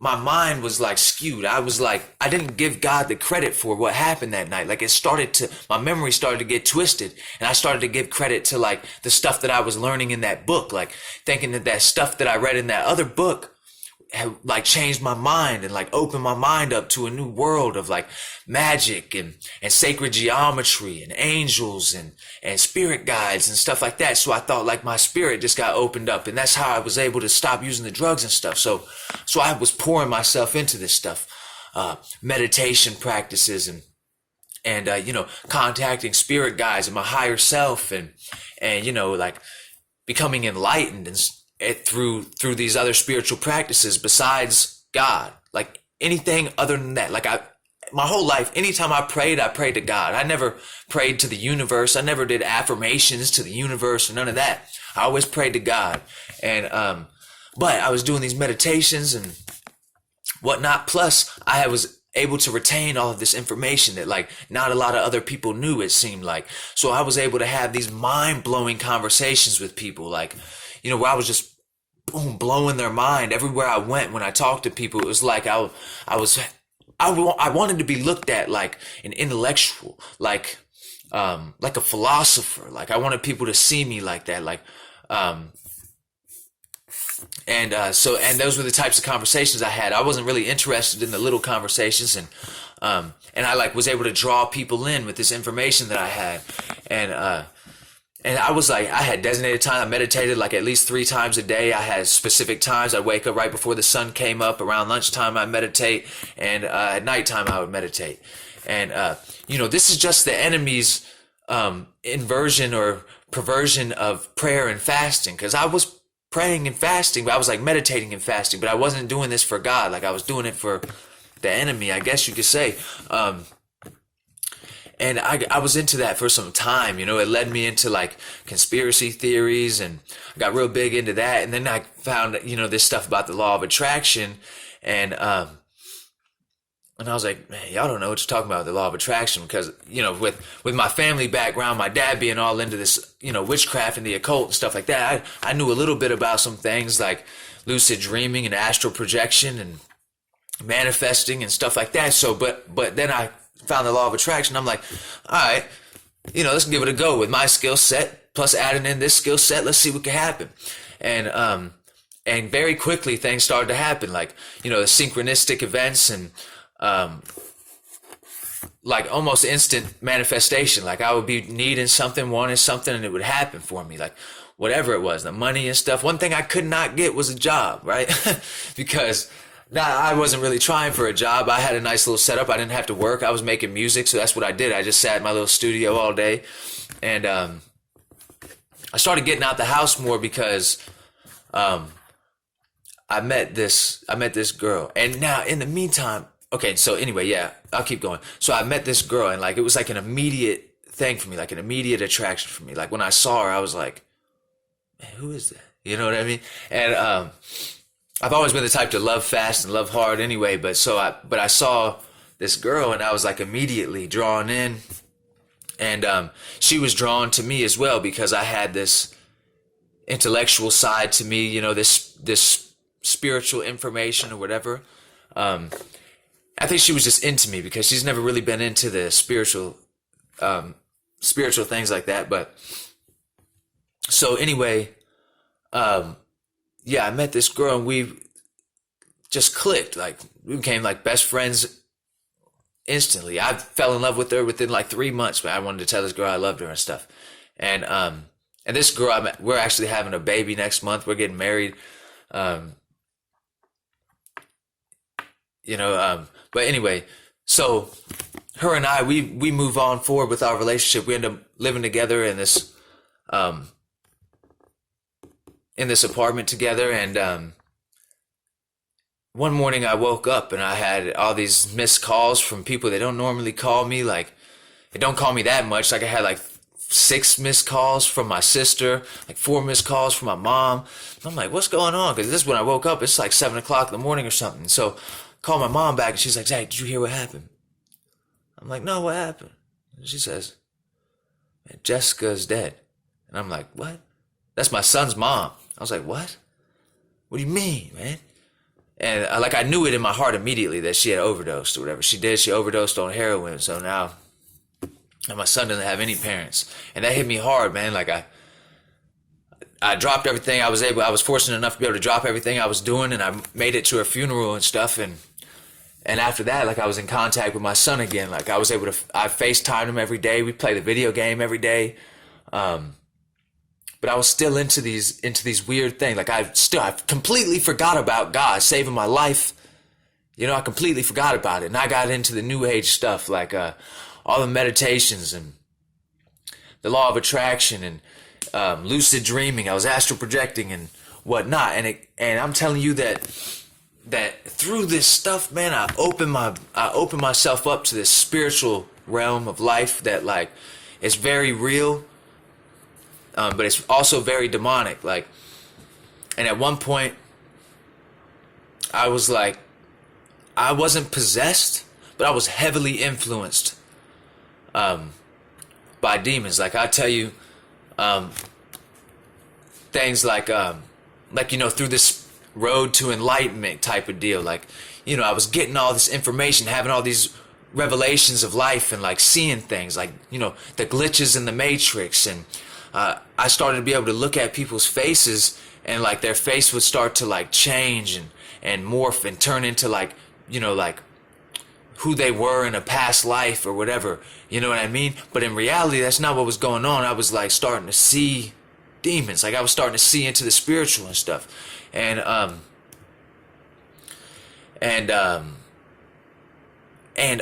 A: my mind was like skewed. I was like, I didn't give God the credit for what happened that night. Like my memory started to get twisted, and I started to give credit to like the stuff that I was learning in that book, like thinking that stuff that I read in that other book had like changed my mind and like opened my mind up to a new world of like magic and sacred geometry and angels and spirit guides and stuff like that. So I thought like my spirit just got opened up, and that's how I was able to stop using the drugs and stuff. So I was pouring myself into this stuff, meditation practices and contacting spirit guides and my higher self and like becoming enlightened through these other spiritual practices besides God. Like anything other than that. Like my whole life, anytime I prayed to God. I never prayed to the universe. I never did affirmations to the universe or none of that. I always prayed to God. And but I was doing these meditations and whatnot. Plus I was able to retain all of this information that like not a lot of other people knew, it seemed like. So I was able to have these mind-blowing conversations with people, like, where I was just boom, blowing their mind everywhere I went. When I talked to people, it was like I wanted to be looked at like an intellectual, like a philosopher. Like I wanted people to see me like that, like and those were the types of conversations I had. I wasn't really interested in the little conversations, and I like was able to draw people in with this information that I had, and I was like, I had designated time. I meditated like at least 3 times a day. I had specific times. I'd wake up right before the sun came up. Around lunchtime, I'd meditate. And at nighttime, I would meditate. And, this is just the enemy's inversion or perversion of prayer and fasting. Because I was praying and fasting, but I was like meditating and fasting. But I wasn't doing this for God. Like I was doing it for the enemy, I guess you could say. And I was into that for some time, it led me into like conspiracy theories, and I got real big into that. And then I found, this stuff about the law of attraction, and I was like, man, y'all don't know what you're talking about, the law of attraction, because, with my family background, my dad being all into this, witchcraft and the occult and stuff like that, I knew a little bit about some things like lucid dreaming and astral projection and manifesting and stuff like that. So, but then I found the law of attraction. I'm like, all right, let's give it a go with my skill set plus adding in this skill set. Let's see what can happen. And very quickly things started to happen, like, the synchronistic events and, like almost instant manifestation. Like I would be needing something, wanting something, and it would happen for me. Like whatever it was, the money and stuff. One thing I could not get was a job, right? Because I wasn't really trying for a job. I had a nice little setup. I didn't have to work. I was making music, so that's what I did. I just sat in my little studio all day. And I started getting out the house more because I met this girl. And now, in the meantime, okay, so anyway, yeah, I'll keep going. So I met this girl, and like it was like an immediate thing for me, like an immediate attraction for me. Like when I saw her, I was like, man, who is that? You know what I mean? And I've always been the type to love fast and love hard anyway, but I saw this girl, and I was like immediately drawn in, and she was drawn to me as well because I had this intellectual side to me, this spiritual information or whatever. I think she was just into me because she's never really been into the spiritual things like that. But so anyway, yeah, I met this girl and we just clicked. Like we became like best friends instantly. I fell in love with her within like 3 months, but I wanted to tell this girl I loved her and stuff. And this girl I met, we're actually having a baby next month. We're getting married. But anyway, so her and I, we move on forward with our relationship. We end up living together in this apartment together. And one morning I woke up and I had all these missed calls from people that don't normally call me. Like, they don't call me that much. Like I had like 6 missed calls from my sister, like 4 missed calls from my mom. I'm like, what's going on? Because this is when I woke up. It's like 7 o'clock in the morning or something. So called my mom back and she's like, Zach, did you hear what happened? I'm like, no, what happened? And she says, man, Jessica is dead. And I'm like, what? That's my son's mom. I was like, what? What do you mean, man? And I knew it in my heart immediately that she had overdosed or whatever. She did. She overdosed on heroin. So now my son doesn't have any parents. And that hit me hard, man. Like I dropped everything. I was fortunate enough to be able to drop everything I was doing, and I made it to her funeral and stuff. And after that, like, I was in contact with my son again. Like, I was able to, I FaceTimed him every day. We played a video game every day. But I was still into these weird things. Like, I completely forgot about God saving my life. You know, I completely forgot about it. And I got into the new age stuff, like all the meditations and the law of attraction and lucid dreaming. I was astral projecting and whatnot. And I'm telling you that through this stuff, man, I opened myself up to this spiritual realm of life that, like, is very real. But it's also very demonic. Like, and at one point, I was like, I wasn't possessed, but I was heavily influenced by demons. Like, I tell you, things like, you know, through this road to enlightenment type of deal. Like, you know, I was getting all this information, having all these revelations of life, and like seeing things like, you know, the glitches in the matrix. And I started to be able to look at people's faces, and like their face would start to like change and morph and turn into, like, you know, like who they were in a past life or whatever. You know what I mean? But in reality, that's not what was going on. I was like starting to see demons. Like, I was starting to see into the spiritual and stuff. And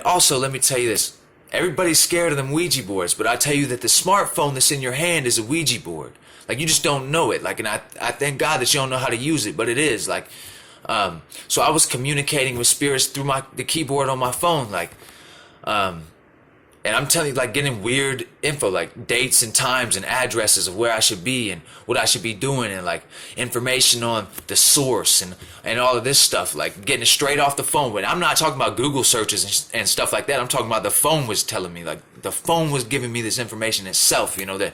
A: also, let me tell you this. Everybody's scared of them Ouija boards, but I tell you that the smartphone that's in your hand is a Ouija board. Like, you just don't know it. Like, and I thank God that you don't know how to use it, but it is. Like, so I was communicating with spirits through the keyboard on my phone. Like, and I'm telling you, like, getting weird info, like dates and times and addresses of where I should be and what I should be doing, and like information on the source and all of this stuff, like getting it straight off the phone. But I'm not talking about Google searches and stuff like that. I'm talking about the phone was telling me, like, the phone was giving me this information itself. You know, the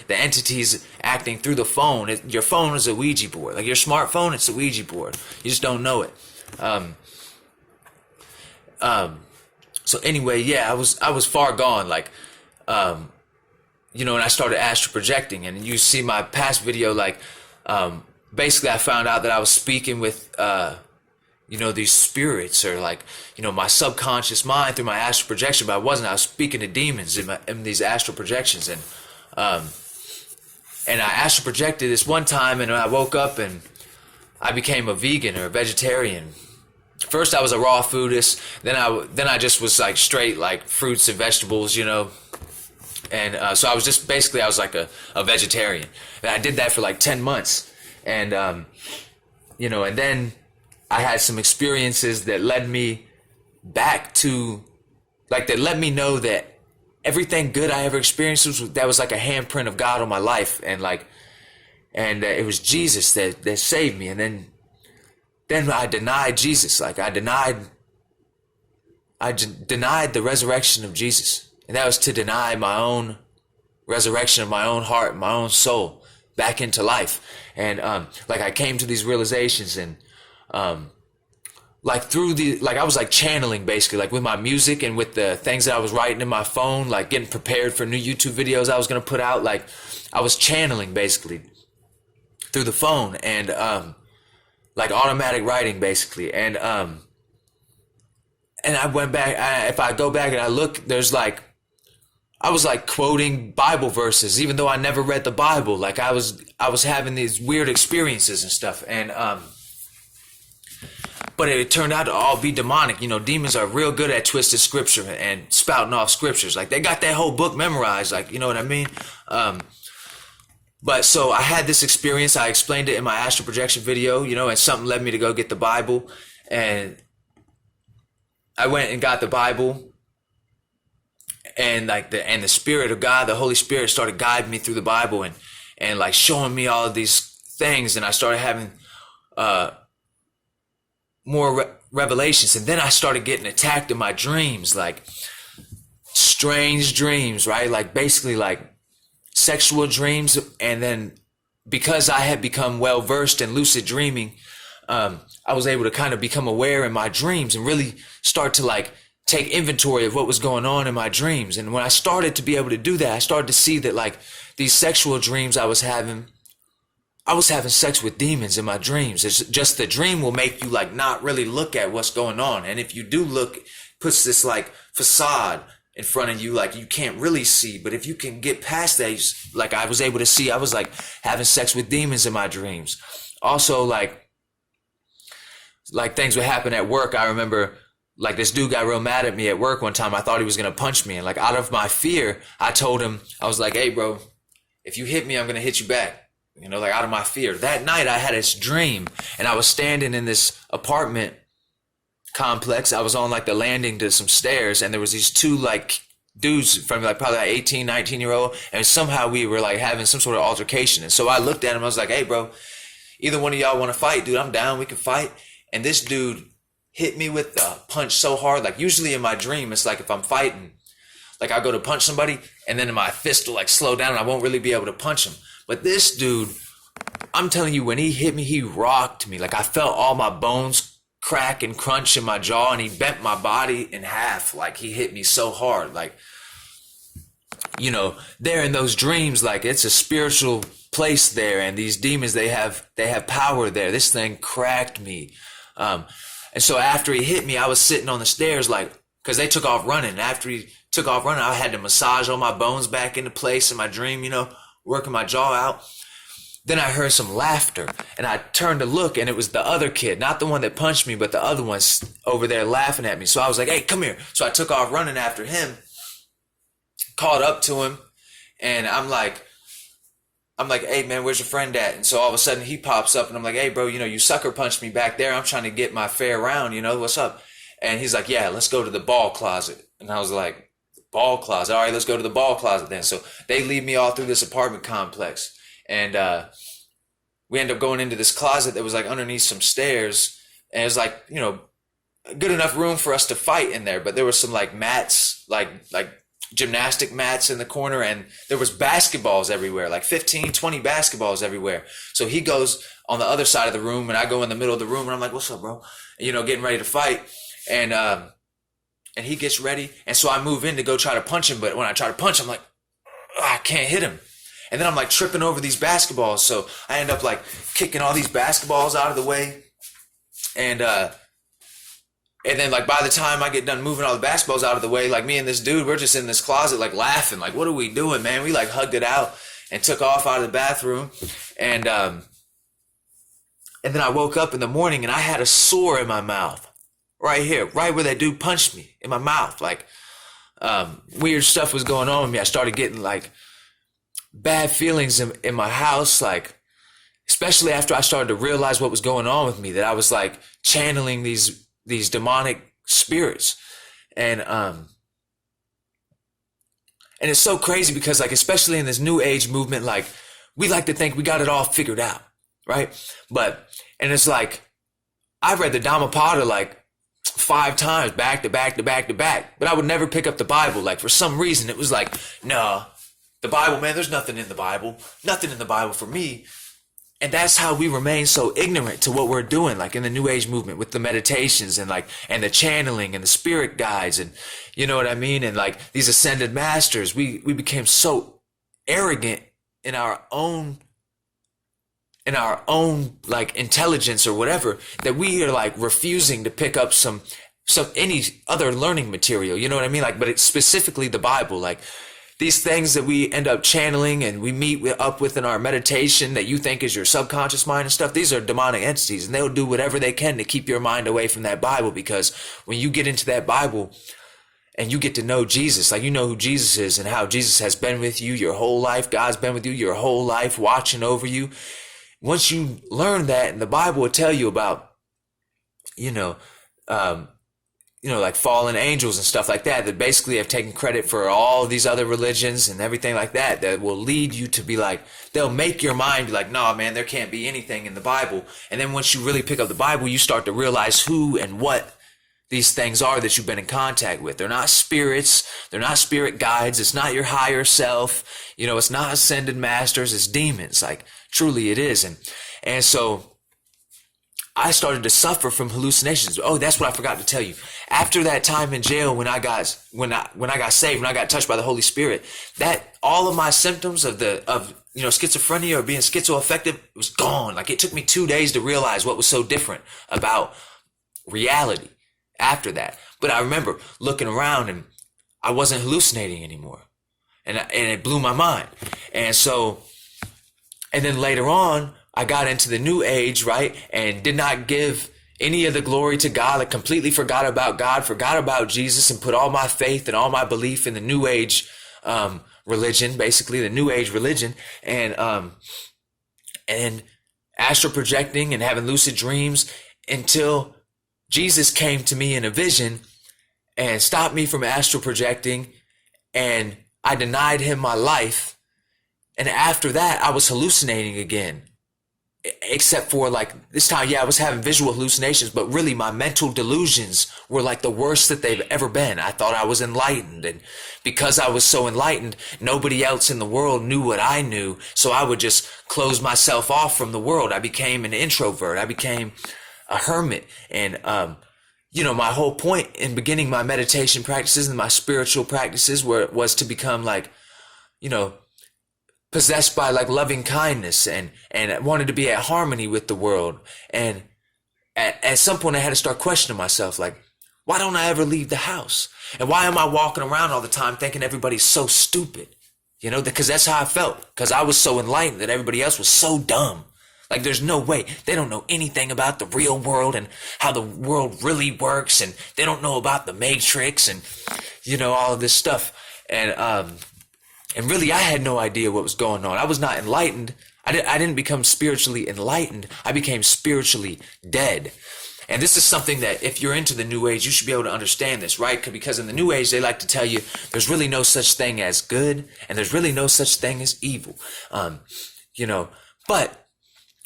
A: entities acting through the phone. Your phone is a Ouija board. Like, your smartphone, it's a Ouija board. You just don't know it. So anyway, yeah, I was far gone, like, you know, and I started astral projecting. And you see my past video, like, basically I found out that I was speaking with, you know, these spirits, or like, you know, my subconscious mind through my astral projection, but I wasn't. I was speaking to demons in these astral projections. And I astral projected this one time, and I woke up and I became a vegan or a vegetarian. First I was a raw foodist, then I just was like straight like fruits and vegetables, you know. And so I was just basically, I was like a vegetarian. And I did that for like 10 months. And you know, and then I had some experiences that led me back to, like, that let me know that everything good I ever experienced was like a handprint of God on my life. And like, and it was Jesus that saved me. And then I denied Jesus. Like, I denied the resurrection of Jesus. And that was to deny my own resurrection of my own heart, my own soul back into life. And like, I came to these realizations, and like through I was like channeling, basically, like with my music and with the things that I was writing in my phone, like getting prepared for new YouTube videos I was going to put out. Like, I was channeling basically through the phone, and like automatic writing basically. And I went back, if I go back and I look, there's like, I was like quoting Bible verses, even though I never read the Bible. Like, I was having these weird experiences and stuff. And but it turned out to all be demonic. You know, demons are real good at twisted scripture and spouting off scriptures. Like, they got that whole book memorized, like, you know what I mean? But so I had this experience. I explained it in my astral projection video, you know, and something led me to go get the Bible. And I went and got the Bible, and like the Spirit of God, the Holy Spirit, started guiding me through the Bible and like showing me all of these things. And I started having more revelations. And then I started getting attacked in my dreams. Like, strange dreams, right? Like basically like sexual dreams. And then because I had become well versed in lucid dreaming, I was able to kind of become aware in my dreams and really start to like take inventory of what was going on in my dreams. And when I started to be able to do that, I started to see that like these sexual dreams I was having sex with demons in my dreams. It's just the dream will make you like not really look at what's going on. And if you do look, puts this like facade in front of you, like you can't really see. But if you can get past that, like I was able to see, I was like having sex with demons in my dreams. Also like things would happen at work. I remember like this dude got real mad at me at work one time. I thought he was going to punch me. And like out of my fear, I told him, I was like, hey bro, if you hit me, I'm going to hit you back. You know, like out of my fear. That night I had this dream and I was standing in this apartment complex. I was on like the landing to some stairs and there was these two like dudes from like probably like 18, 19-year-old. And somehow we were like having some sort of altercation. And so I looked at him. I was like, hey bro, either one of y'all want to fight, dude, I'm down. We can fight. And this dude hit me with the punch so hard. Like usually in my dream, it's like if I'm fighting, like I go to punch somebody and then my fist will like slow down and I won't really be able to punch him. But this dude, I'm telling you, when he hit me, he rocked me. Like I felt all my bones crack and crunch in my jaw and he bent my body in half. Like he hit me so hard. Like, you know, there in those dreams, like it's a spiritual place there. And these demons, they have power there. This thing cracked me. And so after he hit me, I was sitting on the stairs, like, cause they took off running. After he took off running, I had to massage all my bones back into place in my dream, you know, working my jaw out. Then I heard some laughter and I turned to look and it was the other kid, not the one that punched me, but the other one over there laughing at me. So I was like, hey, come here. So I took off running after him, caught up to him. And I'm like, hey man, where's your friend at? And so all of a sudden he pops up and I'm like, hey bro, you know, you sucker punched me back there. I'm trying to get my fair round, you know, what's up? And he's like, yeah, let's go to the ball closet. And I was like, ball closet. All right, let's go to the ball closet then. So they lead me all through this apartment complex. And we end up going into this closet that was like underneath some stairs. And it was like, you know, good enough room for us to fight in there. But there was some like mats, like gymnastic mats in the corner. And there was basketballs everywhere, like 15, 20 basketballs everywhere. So he goes on the other side of the room and I go in the middle of the room and I'm like, what's up, bro? And, you know, getting ready to fight. And he gets ready. And so I move in to go try to punch him. But when I try to punch him, I'm like, I can't hit him. And then I'm like tripping over these basketballs. So I end up like kicking all these basketballs out of the way. And then like by the time I get done moving all the basketballs out of the way, like me and this dude, we're just in this closet, like laughing, like, what are we doing, man? We like hugged it out and took off out of the bathroom. And then I woke up in the morning and I had a sore in my mouth. Right here, right where that dude punched me in my mouth. Like, weird stuff was going on with me. I started getting like bad feelings in my house, like, especially after I started to realize what was going on with me, that I was like channeling these demonic spirits. And it's so crazy because like, especially in this new age movement, like we like to think we got it all figured out. Right. And it's like, I read the Dhammapada like 5 times back to back to back to back, but I would never pick up the Bible. Like for some reason it was like, no, the Bible, man, there's nothing in the Bible for me. And that's how we remain so ignorant to what we're doing, like in the new age movement with the meditations and like, and the channeling and the spirit guides. And you know what I mean? And like these ascended masters, we became so arrogant in our own like intelligence or whatever, that we are like refusing to pick up some any other learning material, you know what I mean? Like, but it's specifically the Bible, like these things that we end up channeling and we meet up with in our meditation that you think is your subconscious mind and stuff. These are demonic entities and they'll do whatever they can to keep your mind away from that Bible, because when you get into that Bible and you get to know Jesus, like you know who Jesus is and how Jesus has been with you your whole life. God's been with you your whole life, watching over you. Once you learn that, and the Bible will tell you about, like fallen angels and stuff like that, that basically have taken credit for all these other religions and everything like that, that will lead you to be like, they'll make your mind be like, nah, man, there can't be anything in the Bible. And then once you really pick up the Bible, you start to realize who and what these things are that you've been in contact with. They're not spirits. They're not spirit guides. It's not your higher self. It's not ascended masters. It's demons. Like, truly it is. And so I started to suffer from hallucinations. Oh, that's what I forgot to tell you. After that time in jail, when I got saved, when I got touched by the Holy Spirit, that all of my symptoms of schizophrenia or being schizoaffective was gone. Like, it took me 2 days to realize what was so different about reality after that. But I remember looking around and I wasn't hallucinating anymore. And it blew my mind. And then later on, I got into the New Age, right? And did not give any of the glory to God. I completely forgot about God, forgot about Jesus, and put all my faith and all my belief in the New Age religion, basically the New Age religion. And astral projecting and having lucid dreams until Jesus came to me in a vision and stopped me from astral projecting, and I denied him my life. And after that, I was hallucinating again. Except for, like, this time, I was having visual hallucinations, but really my mental delusions were like the worst that they've ever been. I thought I was enlightened, and because I was so enlightened, nobody else in the world knew what I knew, so I would just close myself off from the world. I became an introvert. I became a hermit. And my whole point in beginning my meditation practices and my spiritual practices was to become, like, possessed by, like, loving kindness and wanted to be at harmony with the world. And at some point I had to start questioning myself, like, why don't I ever leave the house? And why am I walking around all the time thinking everybody's so stupid? Because that's how I felt, because I was so enlightened that everybody else was so dumb. Like, there's no way. They don't know anything about the real world and how the world really works, and they don't know about the Matrix and, all of this stuff. And really, I had no idea what was going on. I was not enlightened. I didn't become spiritually enlightened. I became spiritually dead. And this is something that, if you're into the New Age, you should be able to understand this, right? Because in the New Age, they like to tell you there's really no such thing as good, and there's really no such thing as evil. But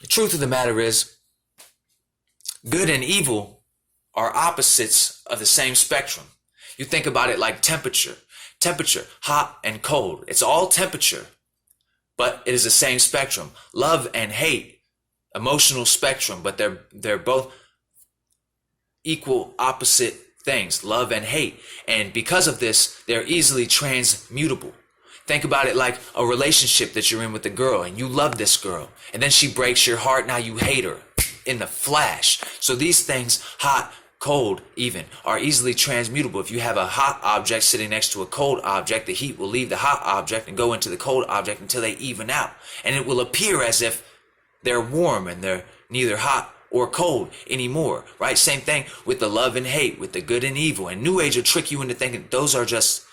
A: the truth of the matter is, good and evil are opposites of the same spectrum. You think about it like temperature. Temperature, hot and cold. It's all temperature, but it is the same spectrum. Love and hate, emotional spectrum, but they're both equal opposite things, love and hate. And because of this, they're easily transmutable. Think about it like a relationship that you're in with a girl, and you love this girl, and then she breaks your heart. Now you hate her in the flash. So these things, hot, cold even, are easily transmutable. If you have a hot object sitting next to a cold object, the heat will leave the hot object and go into the cold object until they even out. And it will appear as if they're warm and they're neither hot or cold anymore, right? Same thing with the love and hate, with the good and evil. And New Age will trick you into thinking those are just,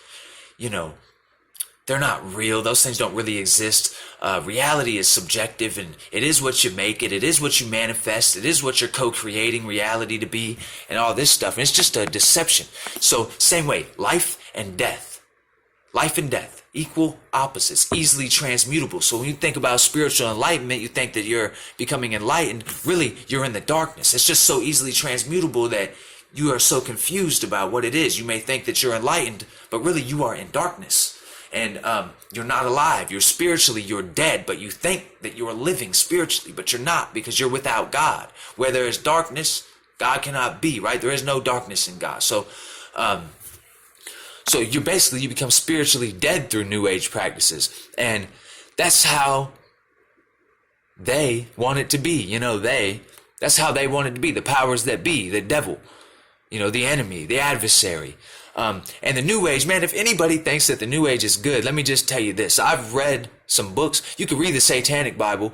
A: they're not real. Those things don't really exist. Reality is subjective, and it is what you make it. It is what you manifest. It is what you're co-creating reality to be, and all this stuff. And it's just a deception. So same way, life and death. Life and death, equal opposites, easily transmutable. So when you think about spiritual enlightenment, you think that you're becoming enlightened. Really, you're in the darkness. It's just so easily transmutable that you are so confused about what it is. You may think that you're enlightened, but really you are in darkness. And you're not alive. You're dead, but you think that you're living spiritually, but you're not, because you're without God. Where there is darkness, God cannot be, right? There is no darkness in God. So you become spiritually dead through New Age practices. And that's how they want it to be. That's how they want it to be. The powers that be, the devil, the enemy, the adversary. And the New Age, man, if anybody thinks that the New Age is good, let me just tell you this. I've read some books. You can read the Satanic Bible.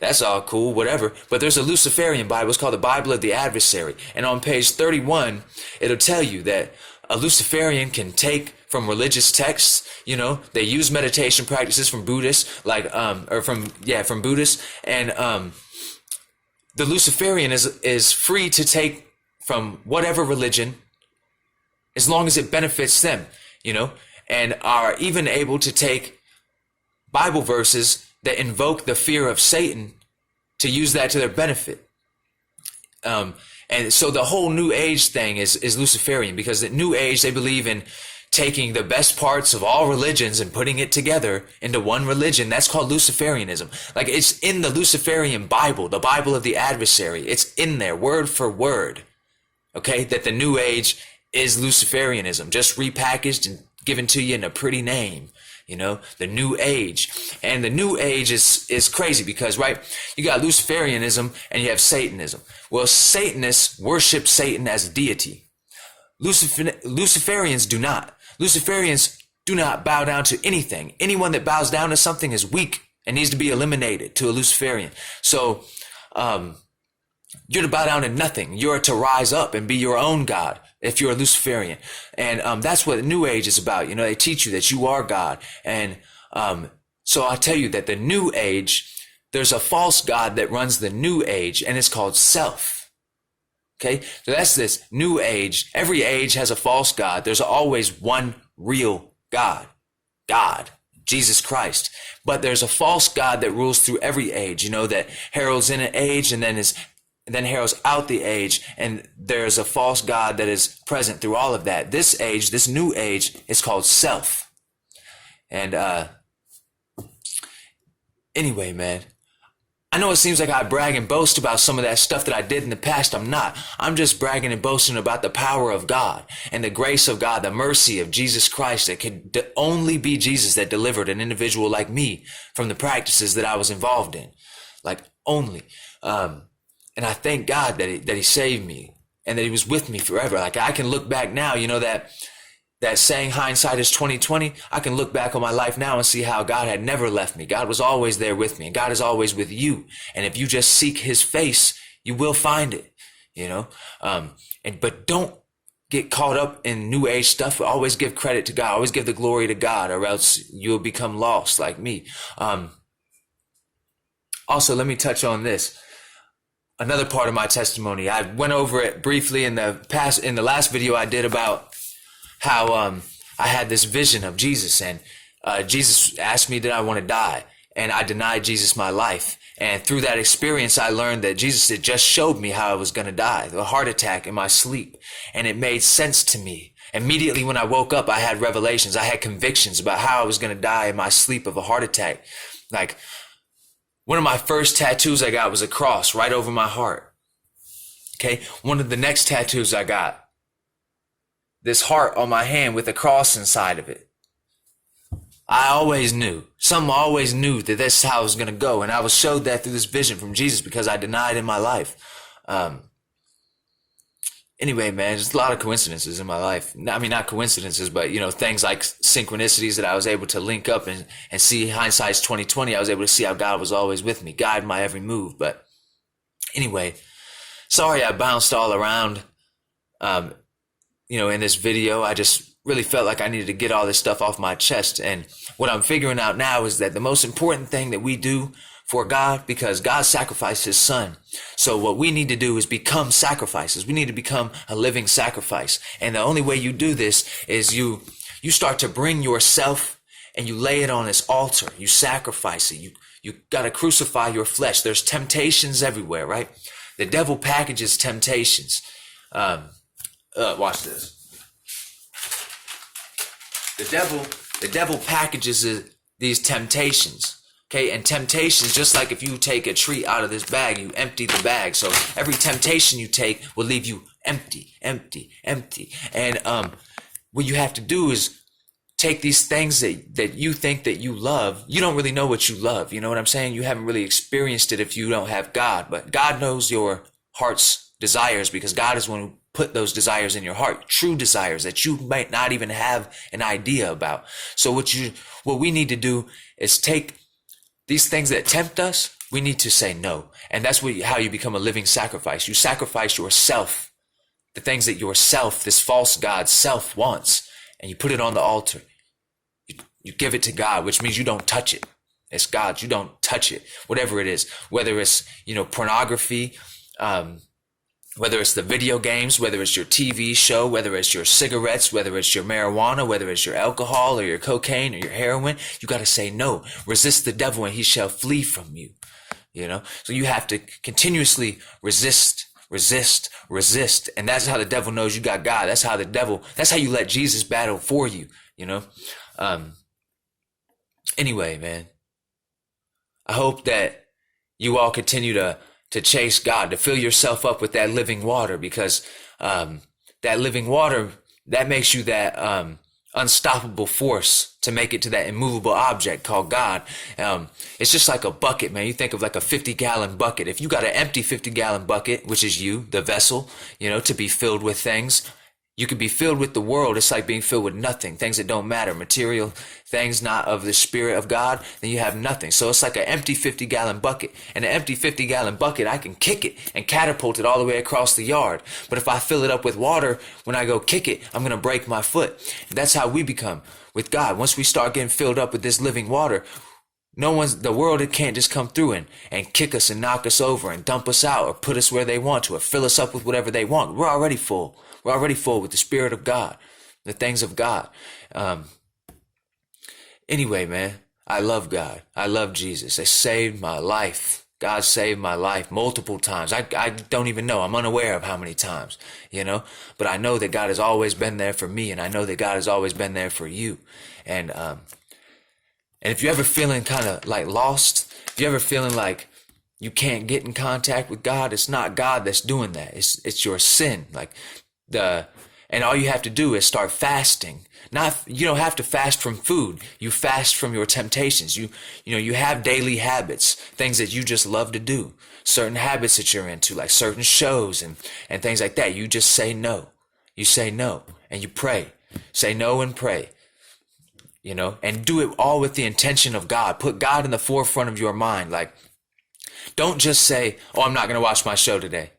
A: That's all cool, whatever. But there's a Luciferian Bible. It's called the Bible of the Adversary. And on page 31, it'll tell you that a Luciferian can take from religious texts. They use meditation practices from Buddhists, from Buddhists. And the Luciferian is free to take from whatever religion, as long as it benefits them, and are even able to take Bible verses that invoke the fear of Satan to use that to their benefit. And so the whole New Age thing is Luciferian, because the New Age, they believe in taking the best parts of all religions and putting it together into one religion. That's called Luciferianism. Like, it's in the Luciferian Bible, the Bible of the adversary. It's in there, word for word. Okay, that the New Age is Luciferianism, just repackaged and given to you in a pretty name. You know, the New Age. And the New Age is crazy because, right, you got Luciferianism and you have Satanism. Well, Satanists worship Satan as a deity. Luciferians do not. Luciferians do not bow down to anything. Anyone that bows down to something is weak and needs to be eliminated to a Luciferian. So, you're to bow down to nothing. You're to rise up and be your own God if you're a Luciferian. And that's what the New Age is about. You know, they teach you that you are God. And so I tell you that the New Age, there's a false God that runs the New Age, and it's called self. Okay? So that's this New Age. Every age has a false God. There's always one real God. God. Jesus Christ. But there's a false God that rules through every age. You know, that heralds in an age and then heralds out the age, and there's a false God that is present through all of that. This age, this New Age, is called self. And anyway, man, I know it seems like I brag and boast about some of that stuff that I did in the past. I'm not. I'm just bragging and boasting about the power of God and the grace of God, the mercy of Jesus Christ, that could only be Jesus that delivered an individual like me from the practices that I was involved in. Like, only. And I thank God that he saved me and that he was with me forever. Like, I can look back now, you know, that saying hindsight is 20/20. I can look back on my life now and see how God had never left me. God was always there with me, and God is always with you. And if you just seek his face, you will find it, you know. But don't get caught up in New Age stuff. Always give credit to God. Always give the glory to God, or else you'll become lost like me. Also, let me touch on this. Another part of my testimony. I went over it briefly in the last video I did about how I had this vision of Jesus, and Jesus asked me, did I want to die? And I denied Jesus my life. And through that experience, I learned that Jesus had just showed me how I was going to die, a heart attack in my sleep. And it made sense to me. Immediately when I woke up, I had revelations. I had convictions about how I was going to die in my sleep of a heart attack. Like, one of my first tattoos I got was a cross right over my heart. Okay. One of the next tattoos I got, this heart on my hand with a cross inside of it. I always knew. Something always knew that that's how it was going to go. And I was showed that through this vision from Jesus because I denied in my life. Anyway, man, there's a lot of coincidences in my life. I mean, not coincidences, but, you know, things like synchronicities that I was able to link up and see. Hindsight's 20/20. I was able to see how God was always with me, guide my every move. But anyway, sorry I bounced all around. You know, in this video, I just really felt like I needed to get all this stuff off my chest. And what I'm figuring out now is that the most important thing that we do for God, because God sacrificed his son. So what we need to do is become sacrifices. We need to become a living sacrifice. And the only way you do this is you start to bring yourself and you lay it on this altar. You sacrifice it. You got to crucify your flesh. There's temptations everywhere, right? The devil packages temptations. Watch this. The devil packages these temptations. Okay, and temptations, just like if you take a treat out of this bag, you empty the bag. So every temptation you take will leave you empty. And what you have to do is take these things that you think that you love. You don't really know what you love. You know what I'm saying? You haven't really experienced it if you don't have God. But God knows your heart's desires, because God is one who put those desires in your heart, true desires that you might not even have an idea about. So what we need to do is take these things that tempt us, we need to say no. And that's how you become a living sacrifice. You sacrifice yourself, the things that yourself, this false God self wants, and you put it on the altar. You give it to God, which means you don't touch it. It's God's. You don't touch it, whatever it is, whether it's, pornography, whether it's the video games, whether it's your TV show, whether it's your cigarettes, whether it's your marijuana, whether it's your alcohol or your cocaine or your heroin, you got to say no. Resist the devil and he shall flee from you. So you have to continuously resist resist. And that's how the devil knows you got God. That's how you let Jesus battle for you, you know? Anyway, man, I hope that you all continue to chase God, to fill yourself up with that living water, because that living water, that makes you that unstoppable force to make it to that immovable object called God. It's just like a bucket, man. You think of like a 50-gallon bucket. If you got an empty 50-gallon bucket, which is you, the vessel, you know, to be filled with things, you could be filled with the world. It's like being filled with nothing, things that don't matter, material things not of the Spirit of God, then you have nothing. So it's like an empty 50-gallon bucket. And an empty 50-gallon bucket, I can kick it and catapult it all the way across the yard. But if I fill it up with water, when I go kick it, I'm going to break my foot. That's how we become with God. Once we start getting filled up with this living water, the world can't just come through and kick us and knock us over and dump us out or put us where they want to or fill us up with whatever they want. We're already full. We're already full with the Spirit of God, the things of God. Anyway, man, I love God. I love Jesus. They saved my life. God saved my life multiple times. I don't even know. I'm unaware of how many times, you know, but I know that God has always been there for me, and I know that God has always been there for you. And if you're ever feeling kind of like lost, if you're ever feeling like you can't get in contact with God, it's not God that's doing that. It's your sin. And all you have to do is start fasting. You don't have to fast from food. You fast from your temptations. You have daily habits, things that you just love to do, certain habits that you're into, like certain shows and things like that. You just say no. You say no and you pray. Say no and pray. You know, and do it all with the intention of God. Put God in the forefront of your mind. Like, don't just say, oh, I'm not going to watch my show today.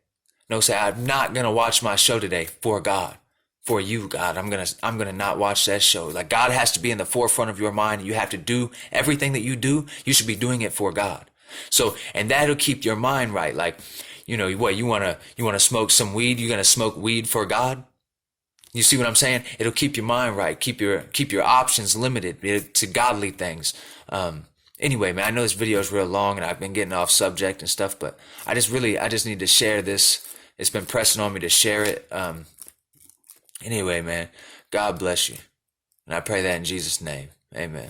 A: No, say, I'm not going to watch my show today for God, for you, God. I'm going to not watch that show. Like, God has to be in the forefront of your mind. You have to do everything that you do. You should be doing it for God. So, and that'll keep your mind right. Like, you know, what, you want to smoke some weed? You're going to smoke weed for God? You see what I'm saying? It'll keep your mind right. Keep your options limited to godly things. Anyway, man, I know this video is real long and I've been getting off subject and stuff, but I just need to share this. It's been pressing on me to share it. Anyway, man, God bless you. And I pray that in Jesus' name. Amen.